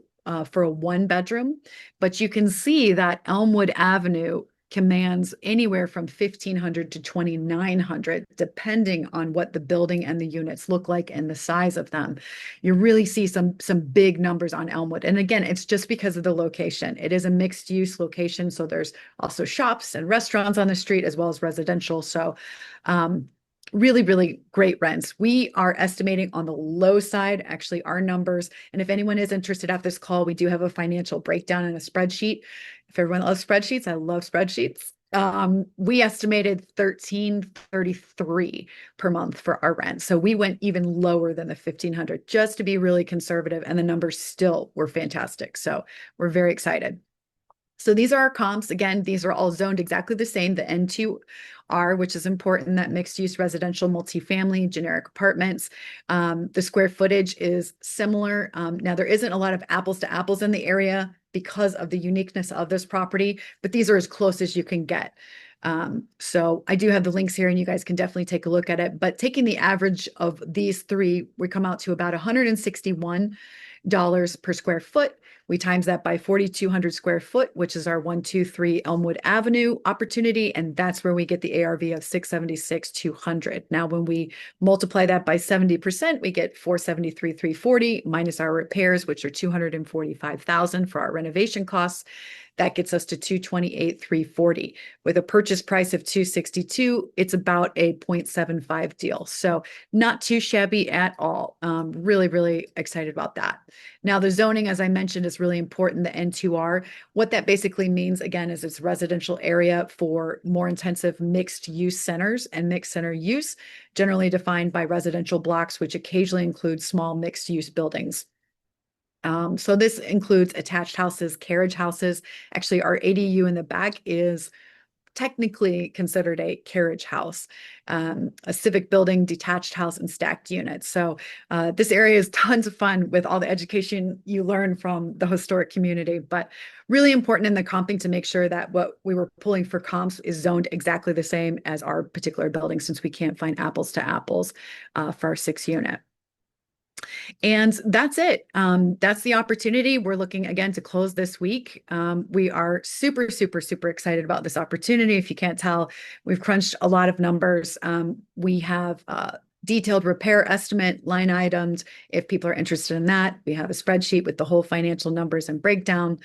[SPEAKER 2] for a 1-bedroom. But you can see that Elmwood Avenue commands anywhere from $1,500 to $2,900, depending on what the building and the units look like and the size of them. You really see some big numbers on Elmwood. And again, it's just because of the location. It is a mixed use location. So there's also shops and restaurants on the street as well as residential. So really, really great rents. We are estimating on the low side, actually, our numbers. And if anyone is interested after this call, we do have a financial breakdown and a spreadsheet. If everyone loves spreadsheets, I love spreadsheets. We estimated $1,333 per month for our rent. So we went even lower than the 1,500 just to be really conservative. And the numbers still were fantastic. So we're very excited. So these are our comps. Again, these are all zoned exactly the same. The N2R, which is important, that mixed use residential multifamily, generic apartments. The square footage is similar. Now, there isn't a lot of apples to apples in the area because of the uniqueness of this property, but these are as close as you can get. So I do have the links here and you guys can definitely take a look at it. But taking the average of these three, we come out to about $161 per square foot. We times that by 4,200 square foot, which is our 123 Elmwood Avenue opportunity. And that's where we get the ARV of 676,200. Now, when we multiply that by 70%, we get 473,340 minus our repairs, which are 245,000 for our renovation costs. That gets us to 228,340. With a purchase price of 262, it's about a 0.75 deal. So not too shabby at all. Really, really excited about that. Now, the zoning, as I mentioned, is really important, the N2R. What that basically means, again, is it's residential area for more intensive mixed use centers and mixed center use, generally defined by residential blocks, which occasionally include small mixed use buildings. So this includes attached houses, carriage houses. Actually, our ADU in the back is technically considered a carriage house, a civic building, detached house, and stacked units. So this area is tons of fun with all the education you learn from the historic community, but really important in the comping to make sure that what we were pulling for comps is zoned exactly the same as our particular building, since we can't find apples to apples for our 6 unit. And that's it. That's the opportunity. We're looking again to close this week. We are super, super, super excited about this opportunity. If you can't tell, we've crunched a lot of numbers. We have detailed repair estimate line items. If people are interested in that, we have a spreadsheet with the whole financial numbers and breakdown.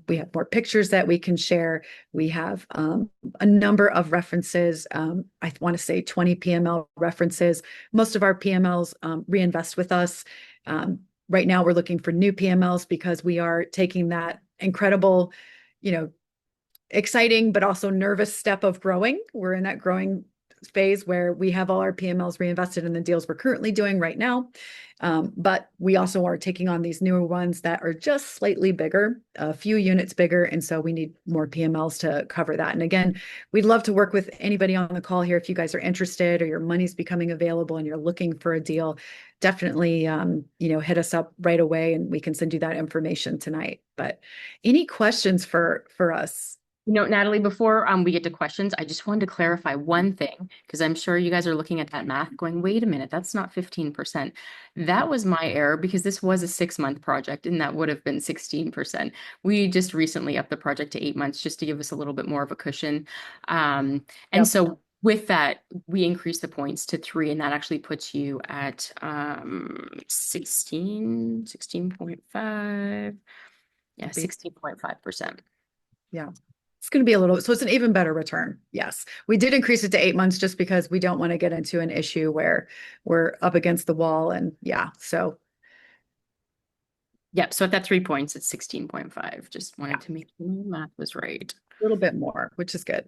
[SPEAKER 2] We have more pictures that we can share. We have a number of references. I want to say 20 PML references. Most of our PMLs reinvest with us. Right now, we're looking for new PMLs because we are taking that incredible, exciting, but also nervous step of growing. We're in that growing phase where we have all our PMLs reinvested in the deals we're currently doing right now. But we also are taking on these newer ones that are just slightly bigger, a few units bigger. And so we need more PMLs to cover that. And again, we'd love to work with anybody on the call here. If you guys are interested or your money's becoming available and you're looking for a deal, definitely, hit us up right away and we can send you that information tonight. But any questions for us?
[SPEAKER 3] Natalie, before we get to questions, I just wanted to clarify one thing, because I'm sure you guys are looking at that math going, wait a minute, that's not 15%. That was my error because this was a 6-month project and that would have been 16%. We just recently upped the project to 8 months just to give us a little bit more of a cushion. And
[SPEAKER 2] Yep.
[SPEAKER 3] so with that, we increased the points to 3, and that actually puts you at 16.5. Yeah, 16.5%.
[SPEAKER 2] Yeah. It's going to be so it's an even better return. Yes. We did increase it to 8 months just because we don't want to get into an issue where we're up against the wall. And yeah, so.
[SPEAKER 3] Yep. So at that 3 points, it's 16.5. Just wanted
[SPEAKER 2] Yeah,
[SPEAKER 3] to make sure the math was right.
[SPEAKER 2] a little bit more, which is good.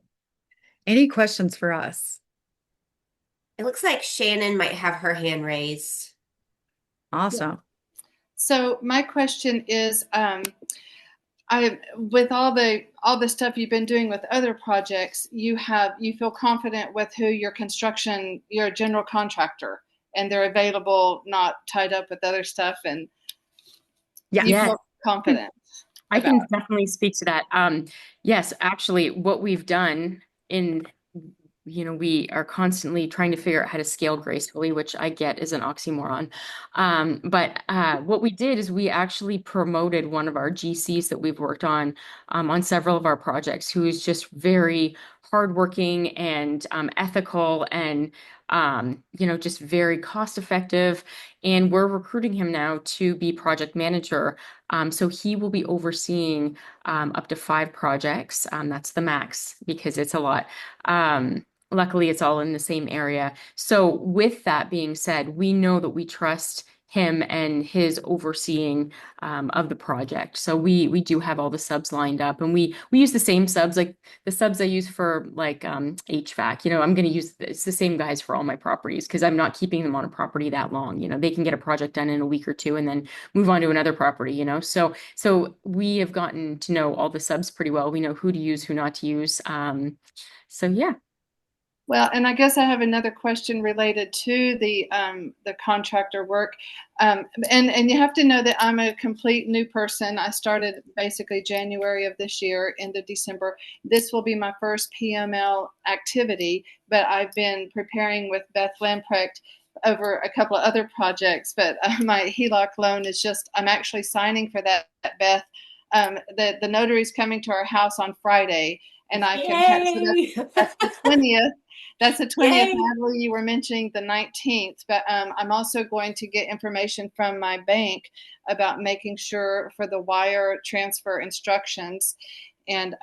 [SPEAKER 2] Any questions for us?
[SPEAKER 1] It looks like Shannon might have her hand raised.
[SPEAKER 2] Awesome.
[SPEAKER 4] So my question is, I with all the stuff you've been doing with other projects, you feel confident with who your general contractor, and they're available, not tied up with other stuff, and
[SPEAKER 2] Yeah.
[SPEAKER 4] you feel confident.
[SPEAKER 3] I can definitely speak to that. Yes, actually, what we've done we are constantly trying to figure out how to scale gracefully, which I get is an oxymoron. But what we did is we actually promoted one of our GCs that we've worked on several of our projects, who is just very hardworking and ethical and just very cost effective. And we're recruiting him now to be project manager. So he will be overseeing up to 5 projects. That's the max because it's a lot. Luckily, it's all in the same area. So with that being said, we know that we trust him and his overseeing of the project. So we do have all the subs lined up, and we use the same subs, like the subs I use for like HVAC. I'm going to use it's the same guys for all my properties because I'm not keeping them on a property that long. They can get a project done in a week or 2 and then move on to another property. So we have gotten to know all the subs pretty well. We know who to use, who not to use. So yeah.
[SPEAKER 4] Well, and I guess I have another question related to the contractor work, and you have to know that I'm a complete new person. I started basically January of this year, end of December. This will be my first PML activity, but I've been preparing with Beth Lamprecht over a couple of other projects. But my HELOC loan is I'm actually signing for that, Beth. The notary's coming to our house on Friday, and I can have, that's the 20th. That's the 20th. Natalie, you were mentioning the 19th, but I'm also going to get information from my bank about making sure for the wire transfer instructions. And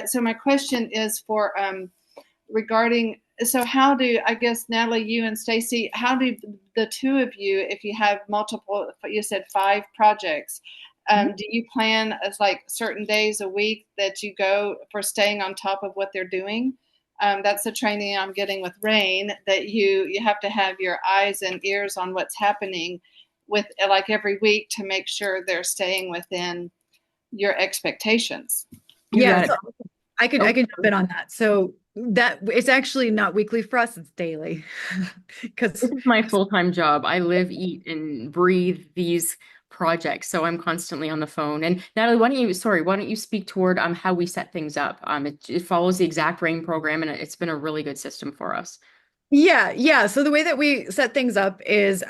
[SPEAKER 4] so my question is for regarding, so how do, I guess, Natalie, you and Stacey, how do the two of you, if you have multiple, you said 5 projects, do you plan as like certain days a week that you go for staying on top of what they're doing? That's the training I'm getting with Rain, that you have to have your eyes and ears on what's happening with like every week to make sure they're staying within your expectations.
[SPEAKER 3] You
[SPEAKER 2] Yeah,
[SPEAKER 3] got
[SPEAKER 2] so
[SPEAKER 3] it.
[SPEAKER 2] I can
[SPEAKER 3] Oh,
[SPEAKER 2] jump in on that. So that it's actually not weekly for us, it's daily.
[SPEAKER 3] this
[SPEAKER 2] Because
[SPEAKER 3] is my full-time job. I live, eat, and breathe these projects, so I'm constantly on the phone. And Natalie, why don't you speak toward how we set things up? It follows the exact RAIN program, and it's been a really good system for us.
[SPEAKER 2] yeah. So the way that we set things up is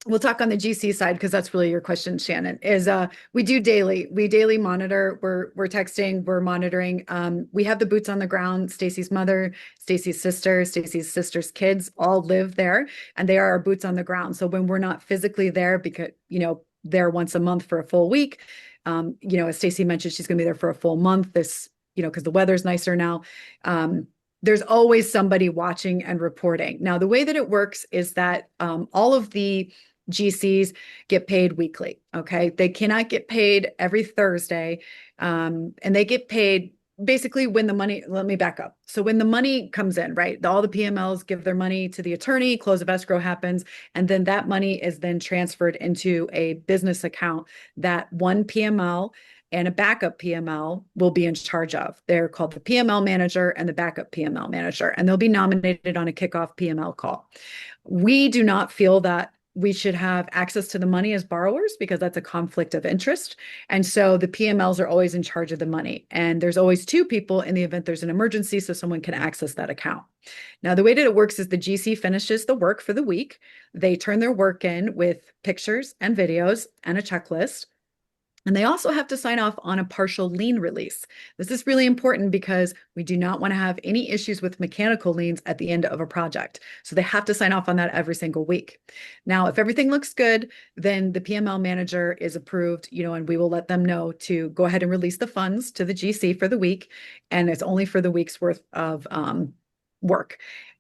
[SPEAKER 2] we'll talk on the GC side because that's really your question, Shannon, is we do daily. We daily monitor. We're texting, we're monitoring. We have the boots on the ground. Stacey's mother, Stacey's sister, Stacey's sister's kids all live there, and they are our boots on the ground. So when we're not physically there, because they're once a month for a full week, as Stacey mentioned, she's going to be there for a full month. This, because the weather's nicer now. There's always somebody watching and reporting. Now, the way that it works is that all of the GCs get paid weekly. Okay. They cannot get paid every Thursday. And they get paid basically when the money, let me back up. So when the money comes in, right, all the PMLs give their money to the attorney, close of escrow happens, and then that money is then transferred into a business account that one PML and a backup PML will be in charge of. They're called the PML manager and the backup PML manager, and they'll be nominated on a kickoff PML call. We do not feel that we should have access to the money as borrowers because that's a conflict of interest. And so the PMLs are always in charge of the money. And there's always two people in the event there's an emergency so someone can access that account. Now, the way that it works is the GC finishes the work for the week. They turn their work in with pictures and videos and a checklist. And they also have to sign off on a partial lien release. This is really important because we do not want to have any issues with mechanical liens at the end of a project. So they have to sign off on that every single week. Now, if everything looks good, then the PML manager is approved, and we will let them know to go ahead and release the funds to the GC for the week. And it's only for the week's worth of work.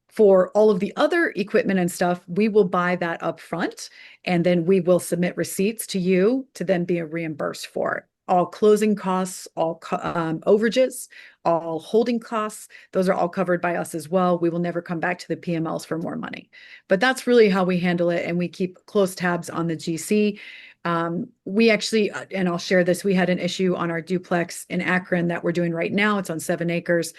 [SPEAKER 2] For all of the other equipment and stuff, we will buy that up front, and then we will submit receipts to you to then be reimbursed for it. All closing costs, all overages, all holding costs, those are all covered by us as well. We will never come back to the PMLs for more money. But that's really how we handle it, and we keep close tabs on the GC. We actually, and I'll share this, we had an issue on our duplex in Akron that we're doing right now. It's on 7 acres.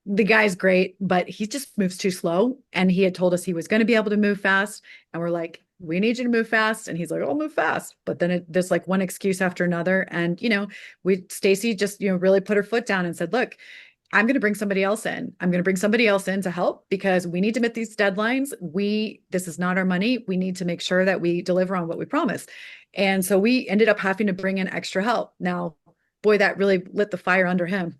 [SPEAKER 2] The guy's great, but he just moves too slow. And he had told us he was going to be able to move fast. And we're like, we need you to move fast. And he's like, I'll move fast. But then there's like one excuse after another. And, Stacey just, really put her foot down and said, look, I'm going to bring somebody else in. I'm going to bring somebody else in to help because we need to meet these deadlines. This is not our money. We need to make sure that we deliver on what we promise. And so we ended up having to bring in extra help. Now, boy, that really lit the fire under him.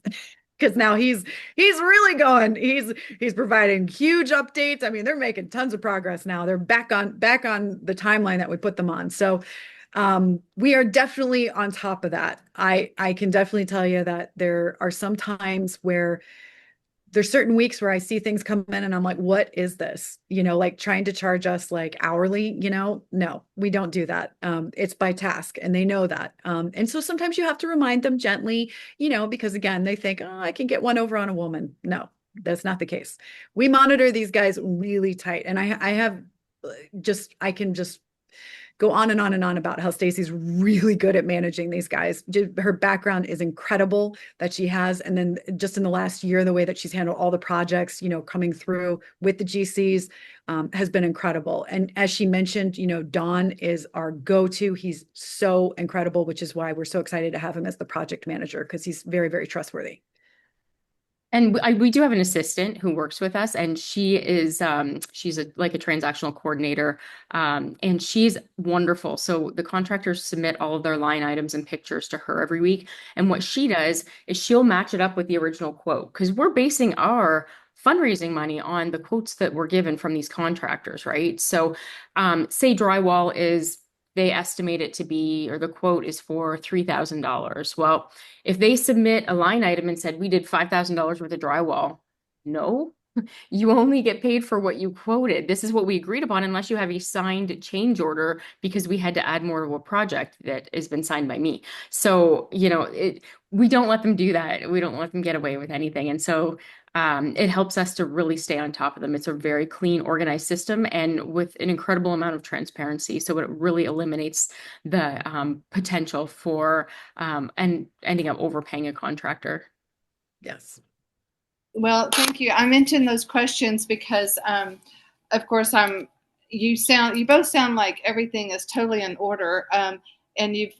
[SPEAKER 2] Because now he's really going. He's providing huge updates. I mean, they're making tons of progress now. They're back on the timeline that we put them on. So we are definitely on top of that. I can definitely tell you that there are some times where there's certain weeks where I see things come in and I'm like, what is this? Like trying to charge us like hourly, no, we don't do that. It's by task and they know that. And so sometimes you have to remind them gently, because again, they think, oh, I can get one over on a woman. No, that's not the case. We monitor these guys really tight. And I can just go on and on and on about how Stacey's really good at managing these guys. Her background is incredible that she has. And then just in the last year, the way that she's handled all the projects, coming through with the GCs has been incredible. And as she mentioned, Don is our go-to. He's so incredible, which is why we're so excited to have him as the project manager because he's very, very trustworthy.
[SPEAKER 3] And we do have an assistant who works with us, and she's like a transactional coordinator, and she's wonderful. So the contractors submit all of their line items and pictures to her every week, and what she does is she'll match it up with the original quote because we're basing our fundraising money on the quotes that were given from these contractors, right? So, say drywall is they estimate it to be, or the quote is for $3,000. Well, if they submit a line item and said, we did $5,000 worth of drywall, no, you only get paid for what you quoted. This is what we agreed upon unless you have a signed change order because we had to add more to a project that has been signed by me. So, we don't let them do that. We don't let them get away with anything. And so it helps us to really stay on top of them. It's a very clean, organized system and with an incredible amount of transparency. So it really eliminates the potential for and ending up overpaying a contractor.
[SPEAKER 2] Yes.
[SPEAKER 4] Well, thank you. I mentioned those questions because, of course, you both sound like everything is totally in order, and you've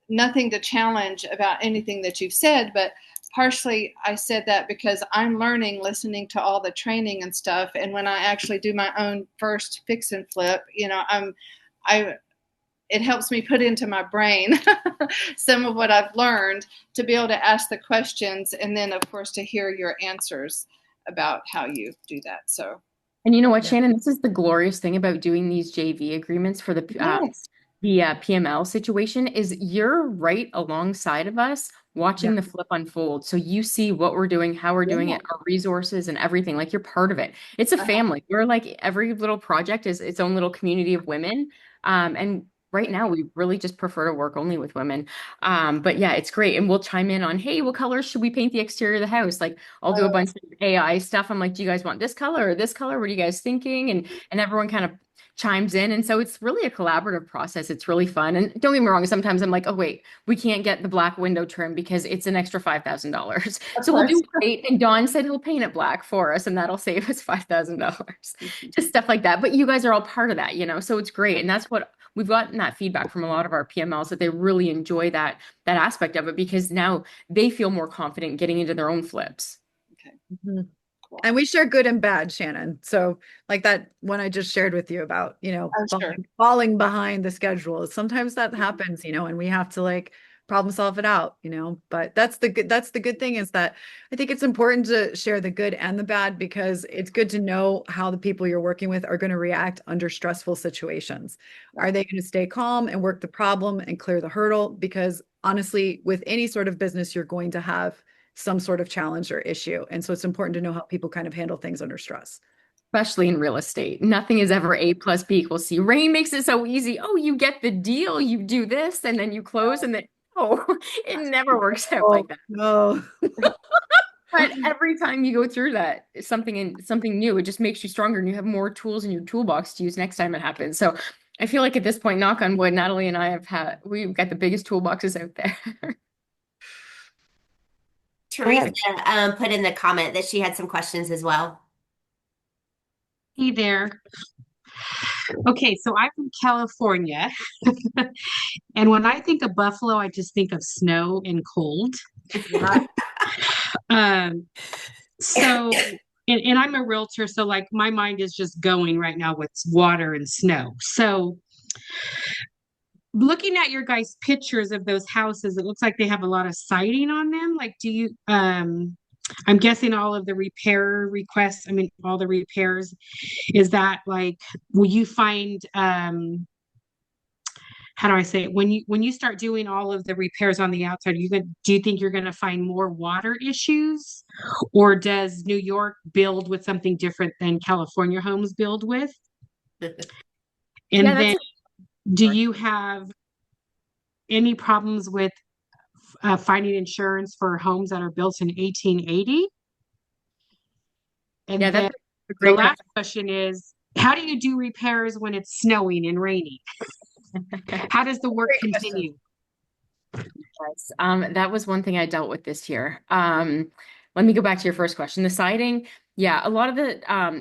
[SPEAKER 4] nothing to challenge about anything that you've said. But partially, I said that because I'm learning, listening to all the training and stuff, and when I actually do my own first fix and flip, I it helps me put into my brain some of what I've learned to be able to ask the questions and then, of course, to hear your answers about how you do that. So,
[SPEAKER 3] And you know what,
[SPEAKER 2] Yeah.
[SPEAKER 3] Shannon, this is the glorious thing about doing these JV agreements for
[SPEAKER 4] yes.
[SPEAKER 3] the PML situation is you're right alongside of us
[SPEAKER 2] Yeah.
[SPEAKER 3] watching the flip unfold. So you see what we're doing, how we're doing
[SPEAKER 4] Yeah.
[SPEAKER 3] it, our resources and everything. Like you're part of it. It's a family. We're like every little project is its own little community of women. And right now we really just prefer to work only with women. But yeah, it's great. And we'll chime in on, hey, what colors should we paint the exterior of the house? Like I'll do a bunch of AI stuff. I'm like, do you guys want this color or this color? What are you guys thinking? And everyone kind of chimes in. And so it's really a collaborative process. It's really fun. And don't get me wrong, sometimes I'm like, oh, wait, we can't get the black window trim because it's an extra $5,000.
[SPEAKER 4] Of
[SPEAKER 3] So we'll
[SPEAKER 4] course.
[SPEAKER 3] do white. And Don said he'll paint it black for us and that'll save us $5,000. Just stuff like that. But you guys are all part of that, so it's great. And that's what we've gotten that feedback from a lot of our PMLs that they really enjoy that aspect of it because now they feel more confident getting into their own flips.
[SPEAKER 4] Okay.
[SPEAKER 2] Mhm.
[SPEAKER 4] Cool.
[SPEAKER 2] And we share good and bad, Shannon. So like that one I just shared with you about,
[SPEAKER 4] Oh, sure.
[SPEAKER 2] falling behind the schedule. Sometimes that happens, and we have to like problem solve it out, but that's the good thing is that I think it's important to share the good and the bad because it's good to know how the people you're working with are going to react under stressful situations. Are they going to stay calm and work the problem and clear the hurdle? Because honestly, with any sort of business, you're going to have some sort of challenge or issue. And so it's important to know how people kind of handle things under stress.
[SPEAKER 3] Especially in real estate. Nothing is ever A plus B equals C. Rain makes it so easy. Oh, you get the deal, you do this, and then you close, and then oh, it never works out
[SPEAKER 2] Oh,
[SPEAKER 3] like that.
[SPEAKER 2] no.
[SPEAKER 3] But every time you go through that, something new, it just makes you stronger and you have more tools in your toolbox to use next time it happens. So I feel like at this point, knock on wood, Natalie and I we've got the biggest toolboxes out there.
[SPEAKER 1] Teresa put in the comment that she had some questions as well.
[SPEAKER 5] Hey there. Okay, so I'm from California, and when I think of Buffalo, I just think of snow and cold. Um, so, and I'm a realtor, so like my mind is just going right now with water and snow. So, looking at your guys' pictures of those houses, it looks like they have a lot of siding on them. Like, I'm guessing all of the repair requests, I mean, all the repairs, is that like, will you find, how do I say it? When you start doing all of the repairs on the outside, do you think you're going to find more water issues, or does New York build with something different than California homes build with? And
[SPEAKER 3] Yeah,
[SPEAKER 5] then, do you have any problems with finding insurance for homes that are built in 1880? And
[SPEAKER 3] yeah,
[SPEAKER 5] then
[SPEAKER 3] that's a
[SPEAKER 5] the
[SPEAKER 3] great
[SPEAKER 5] last question is, how do you do repairs when it's snowing and raining? How does the work
[SPEAKER 2] Great question.
[SPEAKER 5] continue?
[SPEAKER 3] Yes. That was one thing I dealt with this year. Let me go back to your first question. The siding, yeah, a lot of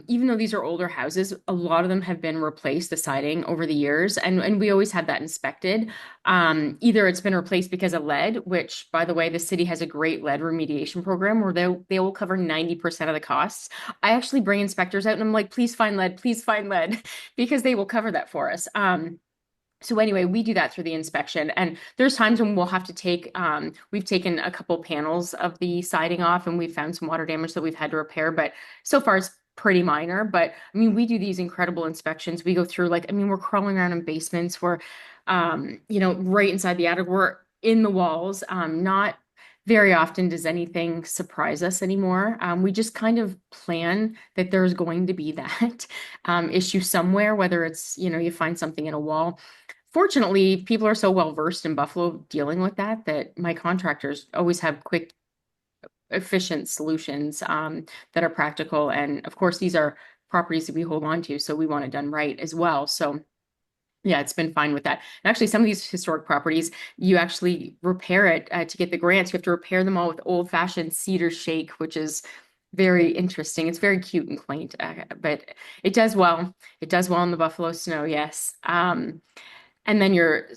[SPEAKER 3] even though these are older houses, a lot of them have been replaced, the siding over the years, and we always have that inspected. Either it's been replaced because of lead, which, by the way, the city has a great lead remediation program where they will cover 90% of the costs. I actually bring inspectors out and I'm like, please find lead, because they will cover that for us. So anyway, we do that through the inspection. And there's times when we'll have to we've taken a couple panels of the siding off and we've found some water damage that we've had to repair, but so far it's pretty minor. But I mean, we do these incredible inspections. We go through we're crawling around in basements. We're, right inside the attic. We're in the walls, not very often does anything surprise us anymore. We just kind of plan that there's going to be that issue somewhere, whether it's, you find something in a wall. Fortunately, people are so well versed in Buffalo dealing with that my contractors always have quick, efficient solutions that are practical. And of course, these are properties that we hold on to, so we want it done right as well. So yeah, it's been fine with that. And actually, some of these historic properties, you actually repair it to get the grants. You have to repair them all with old-fashioned cedar shake, which is very interesting. It's very cute and quaint, but it does well. It does well in the Buffalo snow, yes. And then your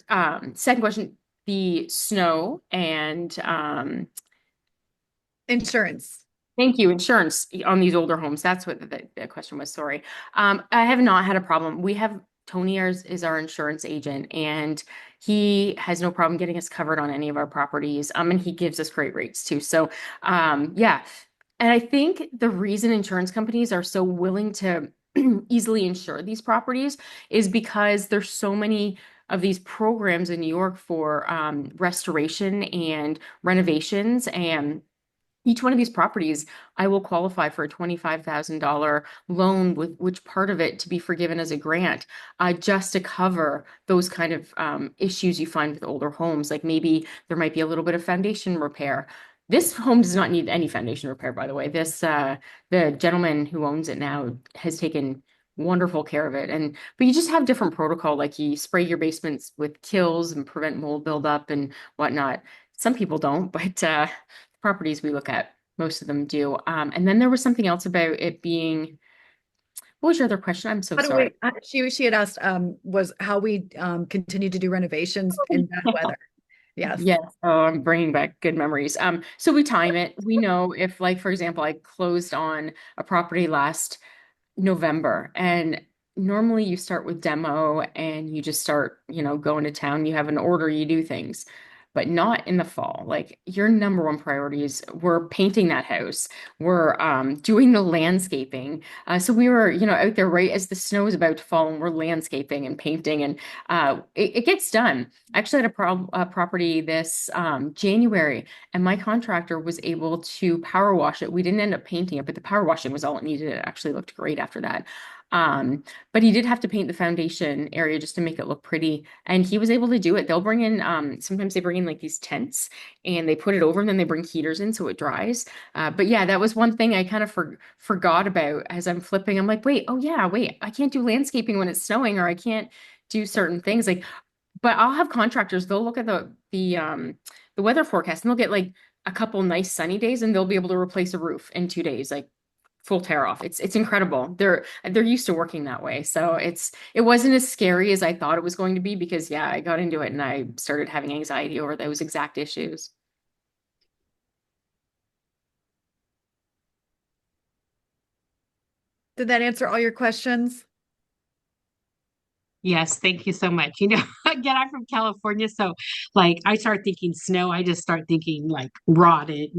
[SPEAKER 3] second question, the snow and
[SPEAKER 2] Insurance.
[SPEAKER 3] thank you, insurance on these older homes. That's what the question was. Sorry. I have not had a problem. We have Tony is our insurance agent, and he has no problem getting us covered on any of our properties. And he gives us great rates too. So, yeah. And I think the reason insurance companies are so willing to easily insure these properties is because there's so many of these programs in New York for restoration and renovations, and each one of these properties, I will qualify for a $25,000 loan with which part of it to be forgiven as a grant, just to cover those kind of issues you find with older homes. Like maybe there might be a little bit of foundation repair. This home does not need any foundation repair, by the way. The gentleman who owns it now has taken wonderful care of it. But you just have different protocol, like you spray your basements with kills and prevent mold buildup and whatnot. Some people don't, but properties we look at, most of them do. And then there was something else about it being, what was your other question? I'm so
[SPEAKER 2] How do
[SPEAKER 3] sorry.
[SPEAKER 2] we, she had asked, was how we continue to do renovations in bad weather. Yes.
[SPEAKER 3] Yes. Oh, I'm bringing back good memories. So we time it. We know if, like, for example, I closed on a property last November, and normally you start with demo and you just start, going to town. You have an order, you do things, but not in the fall. Like your number one priorities were painting that house. We're doing the landscaping. So we were, out there right as the snow is about to fall, and we're landscaping and painting, and it gets done. I actually had a property this January, and my contractor was able to power wash it. We didn't end up painting it, but the power washing was all it needed. It actually looked great after that. But he did have to paint the foundation area just to make it look pretty, and he was able to do it. They'll bring in, sometimes they bring in like these tents and they put it over, and then they bring heaters in so it dries. But yeah, that was one thing I kind of forgot about as I'm flipping. I'm like, wait, oh yeah, wait, I can't do landscaping when it's snowing, or I can't do certain things. Like, but I'll have contractors, they'll look at the weather forecast, and they'll get like a couple nice sunny days, and they'll be able to replace a roof in 2 days, like full tear off. It's incredible. They're used to working that way. So it wasn't as scary as I thought it was going to be, because yeah, I got into it and I started having anxiety over those exact issues.
[SPEAKER 2] Did that answer all your questions?
[SPEAKER 5] Yes, thank you so much. Again, I'm from California, so like I start thinking snow, I just start thinking like rotting,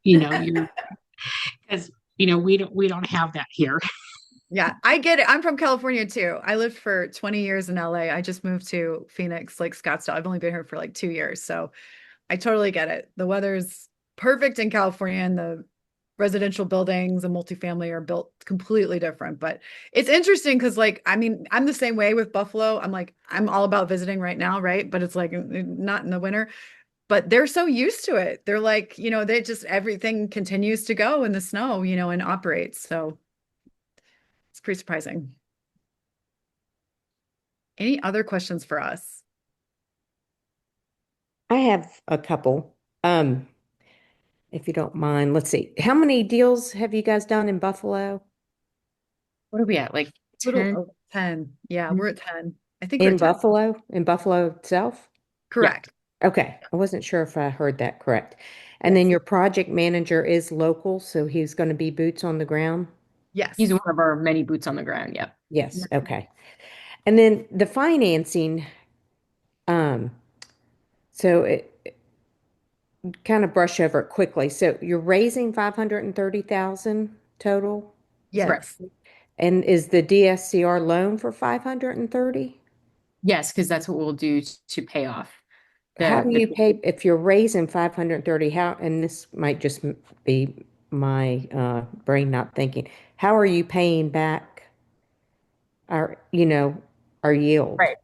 [SPEAKER 5] you're because we don't have that here.
[SPEAKER 2] Yeah, I get it. I'm from California too. I lived for 20 years in LA. I just moved to Phoenix, like Scottsdale. I've only been here for like 2 years. So I totally get it. The weather's perfect in California, and the residential buildings and multifamily are built completely different. But it's interesting because, like, I mean, I'm the same way with Buffalo. I'm like, I'm all about visiting right now, right? But it's like not in the winter. But they're so used to it. They're like, they just everything continues to go in the snow, and operates. So it's pretty surprising. Any other questions for us?
[SPEAKER 6] I have a couple. If you don't mind, let's see. How many deals have you guys done in Buffalo?
[SPEAKER 3] What are we at? Like
[SPEAKER 2] Little
[SPEAKER 3] 10?
[SPEAKER 2] over 10. Yeah, we're at 10. I think we're
[SPEAKER 6] In
[SPEAKER 2] at 10.
[SPEAKER 6] Buffalo? In Buffalo itself?
[SPEAKER 3] Yeah.
[SPEAKER 2] Correct.
[SPEAKER 6] Okay. I wasn't sure if I heard that correct. And then
[SPEAKER 2] Yes.
[SPEAKER 6] your project manager is local, so he's going to be boots on the ground?
[SPEAKER 3] He's
[SPEAKER 2] Yes.
[SPEAKER 3] one of our many boots on the ground. Yep.
[SPEAKER 6] Yes. Okay. And then the financing, um, so it kind of brush over it quickly. So you're raising 530,000 total?
[SPEAKER 3] Correct.
[SPEAKER 2] Yes.
[SPEAKER 6] And is the DSCR loan for 530?
[SPEAKER 3] Yes, because that's what we'll do to pay off.
[SPEAKER 6] How do
[SPEAKER 3] the
[SPEAKER 6] you pay if you're raising 530? How, and this might just be my brain not thinking. How are you paying back our, our yield
[SPEAKER 3] right.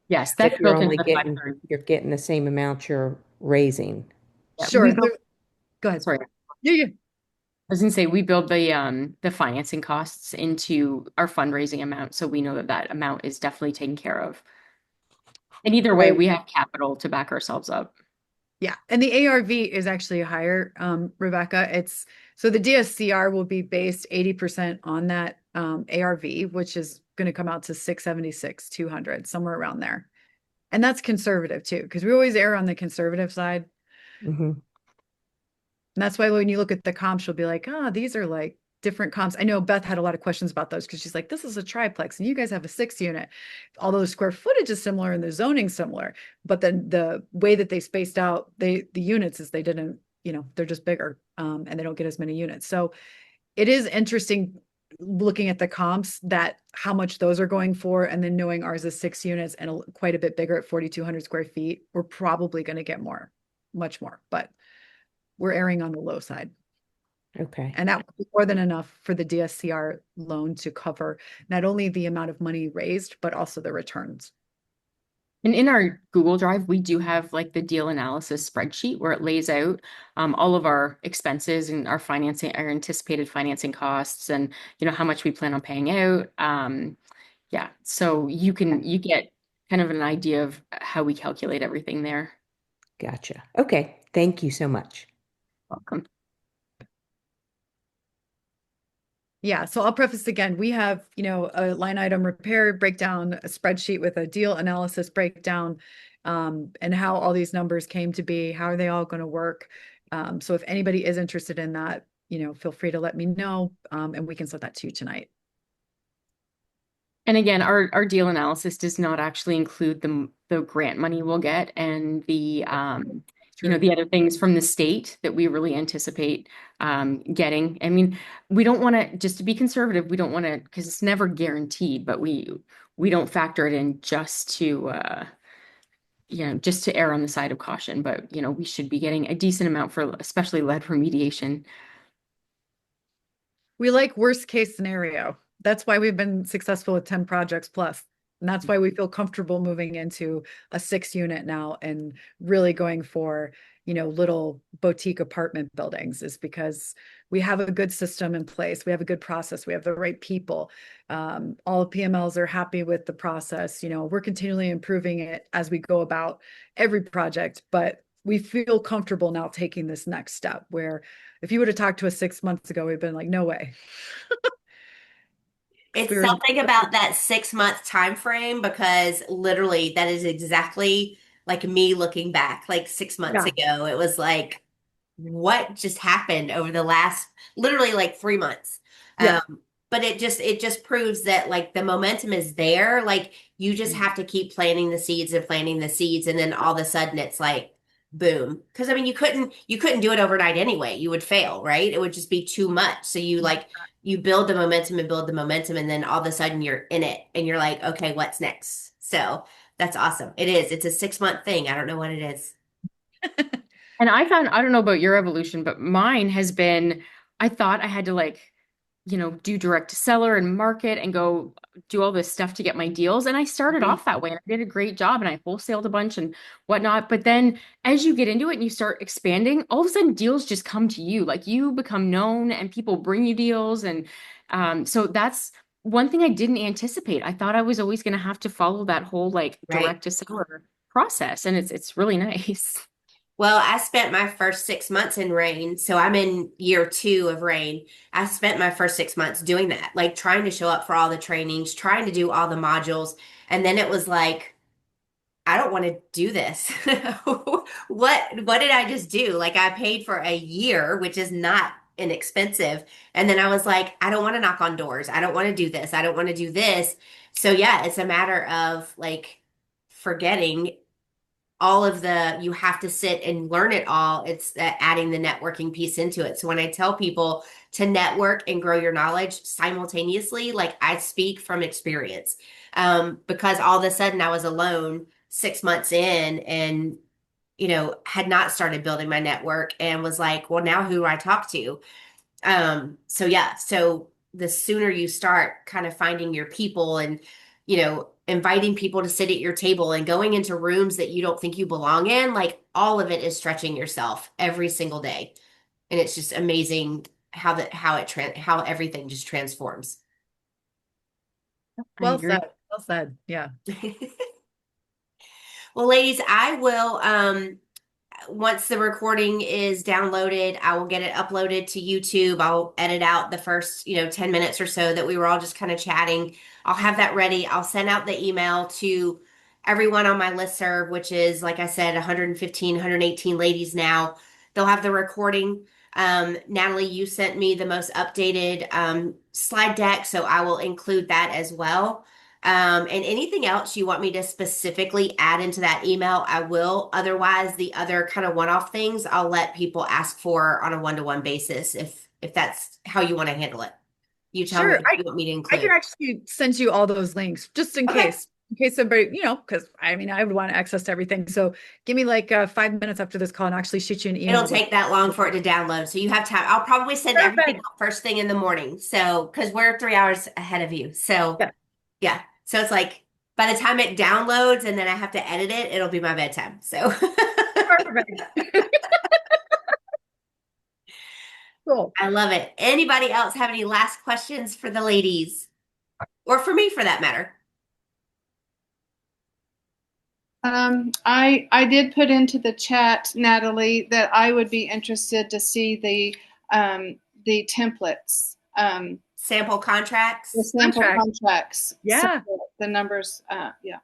[SPEAKER 3] Yes,
[SPEAKER 6] if
[SPEAKER 3] that's
[SPEAKER 6] you're
[SPEAKER 3] built into
[SPEAKER 6] only
[SPEAKER 3] the
[SPEAKER 6] getting
[SPEAKER 3] 530.
[SPEAKER 6] you're getting the same amount you're raising?
[SPEAKER 3] Yeah,
[SPEAKER 2] Sure.
[SPEAKER 3] we build,
[SPEAKER 2] Go ahead.
[SPEAKER 3] sorry.
[SPEAKER 2] Yeah, yeah.
[SPEAKER 3] I was gonna say we build the financing costs into our fundraising amount, so we know that that amount is definitely taken care of. And either way,
[SPEAKER 6] So,
[SPEAKER 3] we have capital to back ourselves up.
[SPEAKER 2] Yeah, and the ARV is actually higher, Rebecca. It's so the DSCR will be based 80% on that ARV, which is going to come out to 676, 200, somewhere around there. And that's conservative too, because we always err on the conservative side.
[SPEAKER 6] mhm.
[SPEAKER 2] And that's why when you look at the comps, you'll be like, oh, these are like different comps. I know Beth had a lot of questions about those because she's like, this is a triplex and you guys have a 6 unit. Although the square footage is similar and the zoning similar, but then the way that they spaced out the units is they didn't, they're just bigger and they don't get as many units. So it is interesting looking at the comps that how much those are going for, and then knowing ours is 6 units and quite a bit bigger at 4,200 square feet. We're probably going to get more, much more, but we're erring on the low side.
[SPEAKER 6] Okay.
[SPEAKER 2] And that would be more than enough for the DSCR loan to cover not only the amount of money raised, but also the returns.
[SPEAKER 3] And in our Google Drive, we do have like the deal analysis spreadsheet where it lays out all of our expenses and our financing, our anticipated financing costs, and how much we plan on paying out. Yeah, so you get kind of an idea of how we calculate everything there.
[SPEAKER 6] Gotcha. Okay. Thank you so much.
[SPEAKER 3] Welcome.
[SPEAKER 2] Yeah, so I'll preface again, we have, a line item repair breakdown, a spreadsheet with a deal analysis breakdown, and how all these numbers came to be, how are they all going to work? So if anybody is interested in that, feel free to let me know, and we can set that to you tonight.
[SPEAKER 3] And again, our deal analysis does not actually include the grant money we'll get and the the other things from the state that we really anticipate getting. I mean, we don't want to, just to be conservative, we don't want to, because it's never guaranteed, but we don't factor it in just to just to err on the side of caution. But we should be getting a decent amount for especially lead remediation.
[SPEAKER 2] We like worst case scenario. That's why we've been successful with 10 projects plus. And that's why we feel comfortable moving into a 6 unit now and really going for, little boutique apartment buildings, is because we have a good system in place. We have a good process. We have the right people. All PMLs are happy with the process. We're continually improving it as we go about every project, but we feel comfortable now taking this next step where if you would have talked to us 6 months ago, we've been like, no way.
[SPEAKER 1] It's
[SPEAKER 2] We're
[SPEAKER 1] something about that 6 month time frame because literally that is exactly like me looking back like 6 months
[SPEAKER 2] yeah,
[SPEAKER 1] ago. It was like, what just happened over the last literally like 3 months?
[SPEAKER 2] yeah.
[SPEAKER 1] But it just proves that like the momentum is there. Like you just have to keep planting the seeds and planting the seeds, and then all of a sudden it's like boom. Because I mean you couldn't do it overnight anyway. You would fail, right? It would just be too much. So you build the momentum and build the momentum, and then all of a sudden you're in it and you're like, okay, what's next? So that's awesome. It is. It's a 6 month thing. I don't know what it is.
[SPEAKER 3] And I found, I don't know about your evolution, but mine has been, I thought I had to like, do direct to seller and market and go do all this stuff to get my deals. And I started
[SPEAKER 1] Mhm.
[SPEAKER 3] off that way. I did a great job and I wholesaled a bunch and whatnot. But then as you get into it and you start expanding, all of a sudden deals just come to you. Like you become known and people bring you deals. And so that's one thing I didn't anticipate. I thought I was always going to have to follow that whole like
[SPEAKER 1] Right.
[SPEAKER 3] direct to seller process. And it's really nice.
[SPEAKER 1] Well, I spent my first 6 months in Rain, so I'm in year two of Rain. I spent my first 6 months doing that, like trying to show up for all the trainings, trying to do all the modules, and then it was like, I don't want to do this. What did I just do? Like I paid for a year, which is not inexpensive, and then I was like, I don't want to knock on doors. I don't want to do this. I don't want to do this. So yeah, it's a matter of like forgetting all of the you have to sit and learn it all. It's adding the networking piece into it. So when I tell people to network and grow your knowledge simultaneously, like I speak from experience, because all of a sudden I was alone 6 months in, and had not started building my network and was like, well, now who do I talk to? So yeah, so the sooner you start kind of finding your people and, inviting people to sit at your table and going into rooms that you don't think you belong in, like all of it is stretching yourself every single day. And it's just amazing how everything just transforms.
[SPEAKER 3] I
[SPEAKER 2] Well
[SPEAKER 3] agree.
[SPEAKER 2] said. Well said. Yeah.
[SPEAKER 1] Well, ladies, I will once the recording is downloaded, I will get it uploaded to YouTube. I'll edit out the first, 10 minutes or so that we were all just kind of chatting. I'll have that ready. I'll send out the email to everyone on my listserv, which is, like I said, 115, 118 ladies now. They'll have the recording. Natalie, you sent me the most updated slide deck, so I will include that as well. And anything else you want me to specifically add into that email, I will. Otherwise, the other kind of one-off things, I'll let people ask for on a one-to-one basis if that's how you want to handle it. You tell me
[SPEAKER 2] Sure.
[SPEAKER 1] what you want me to
[SPEAKER 2] I can
[SPEAKER 1] include.
[SPEAKER 2] actually send you all those links just
[SPEAKER 1] Okay.
[SPEAKER 2] in case somebody, because I mean, I would want access to everything. So give me like 5 minutes after this call and actually shoot you an
[SPEAKER 1] It'll
[SPEAKER 2] email with.
[SPEAKER 1] take that long for it to download, so you have time. I'll probably send everything
[SPEAKER 2] Perfect.
[SPEAKER 1] out first thing in the morning. So, because we're 3 hours ahead of you. So,
[SPEAKER 2] Yeah.
[SPEAKER 1] yeah. So it's like by the time it downloads and then I have to edit it, it'll be my bedtime. So.
[SPEAKER 2] Perfect. Cool.
[SPEAKER 1] I love it. Anybody else have any last questions for the ladies? Or for me for that matter?
[SPEAKER 4] I did put into the chat, Natalie, that I would be interested to see the templates,
[SPEAKER 1] Sample
[SPEAKER 4] the
[SPEAKER 1] contracts?
[SPEAKER 4] sample
[SPEAKER 2] Contract.
[SPEAKER 4] contracts. So
[SPEAKER 2] Yeah.
[SPEAKER 4] the numbers, yeah.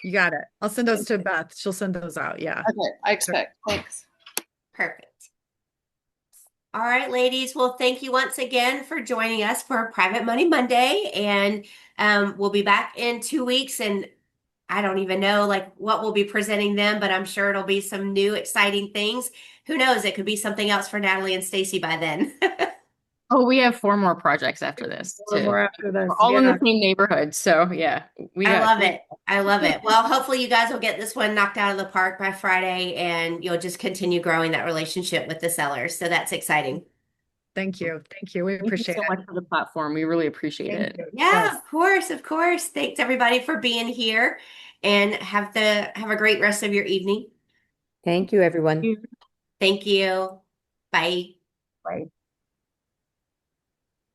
[SPEAKER 2] You got it. I'll send those to Beth. She'll send those out. Yeah.
[SPEAKER 4] Okay, I expect. Thanks.
[SPEAKER 1] Perfect. All right, ladies. Well, thank you once again for joining us for Private Money Monday. And we'll be back in 2 weeks. And I don't even know like what we'll be presenting them, but I'm sure it'll be some new exciting things. Who knows? It could be something else for Natalie and Stacey by then.
[SPEAKER 3] Oh, we have 4 more projects after this
[SPEAKER 2] Or
[SPEAKER 3] too.
[SPEAKER 2] more after this.
[SPEAKER 3] We're all in
[SPEAKER 2] Yeah.
[SPEAKER 3] the same neighborhood, so yeah, we
[SPEAKER 1] I
[SPEAKER 3] got.
[SPEAKER 1] love it. I love it. Well, hopefully you guys will get this one knocked out of the park by Friday and you'll just continue growing that relationship with the sellers. So that's exciting.
[SPEAKER 2] Thank you. Thank you. We
[SPEAKER 3] Thank you
[SPEAKER 2] appreciate
[SPEAKER 3] so
[SPEAKER 2] it.
[SPEAKER 3] much for the platform. We really appreciate
[SPEAKER 2] Thank
[SPEAKER 3] it.
[SPEAKER 2] you.
[SPEAKER 1] Yeah,
[SPEAKER 2] Yes.
[SPEAKER 1] of course, of course. Thanks everybody for being here and have a great rest of your evening.
[SPEAKER 6] Thank you, everyone.
[SPEAKER 1] Thank you. Bye.
[SPEAKER 2] Bye.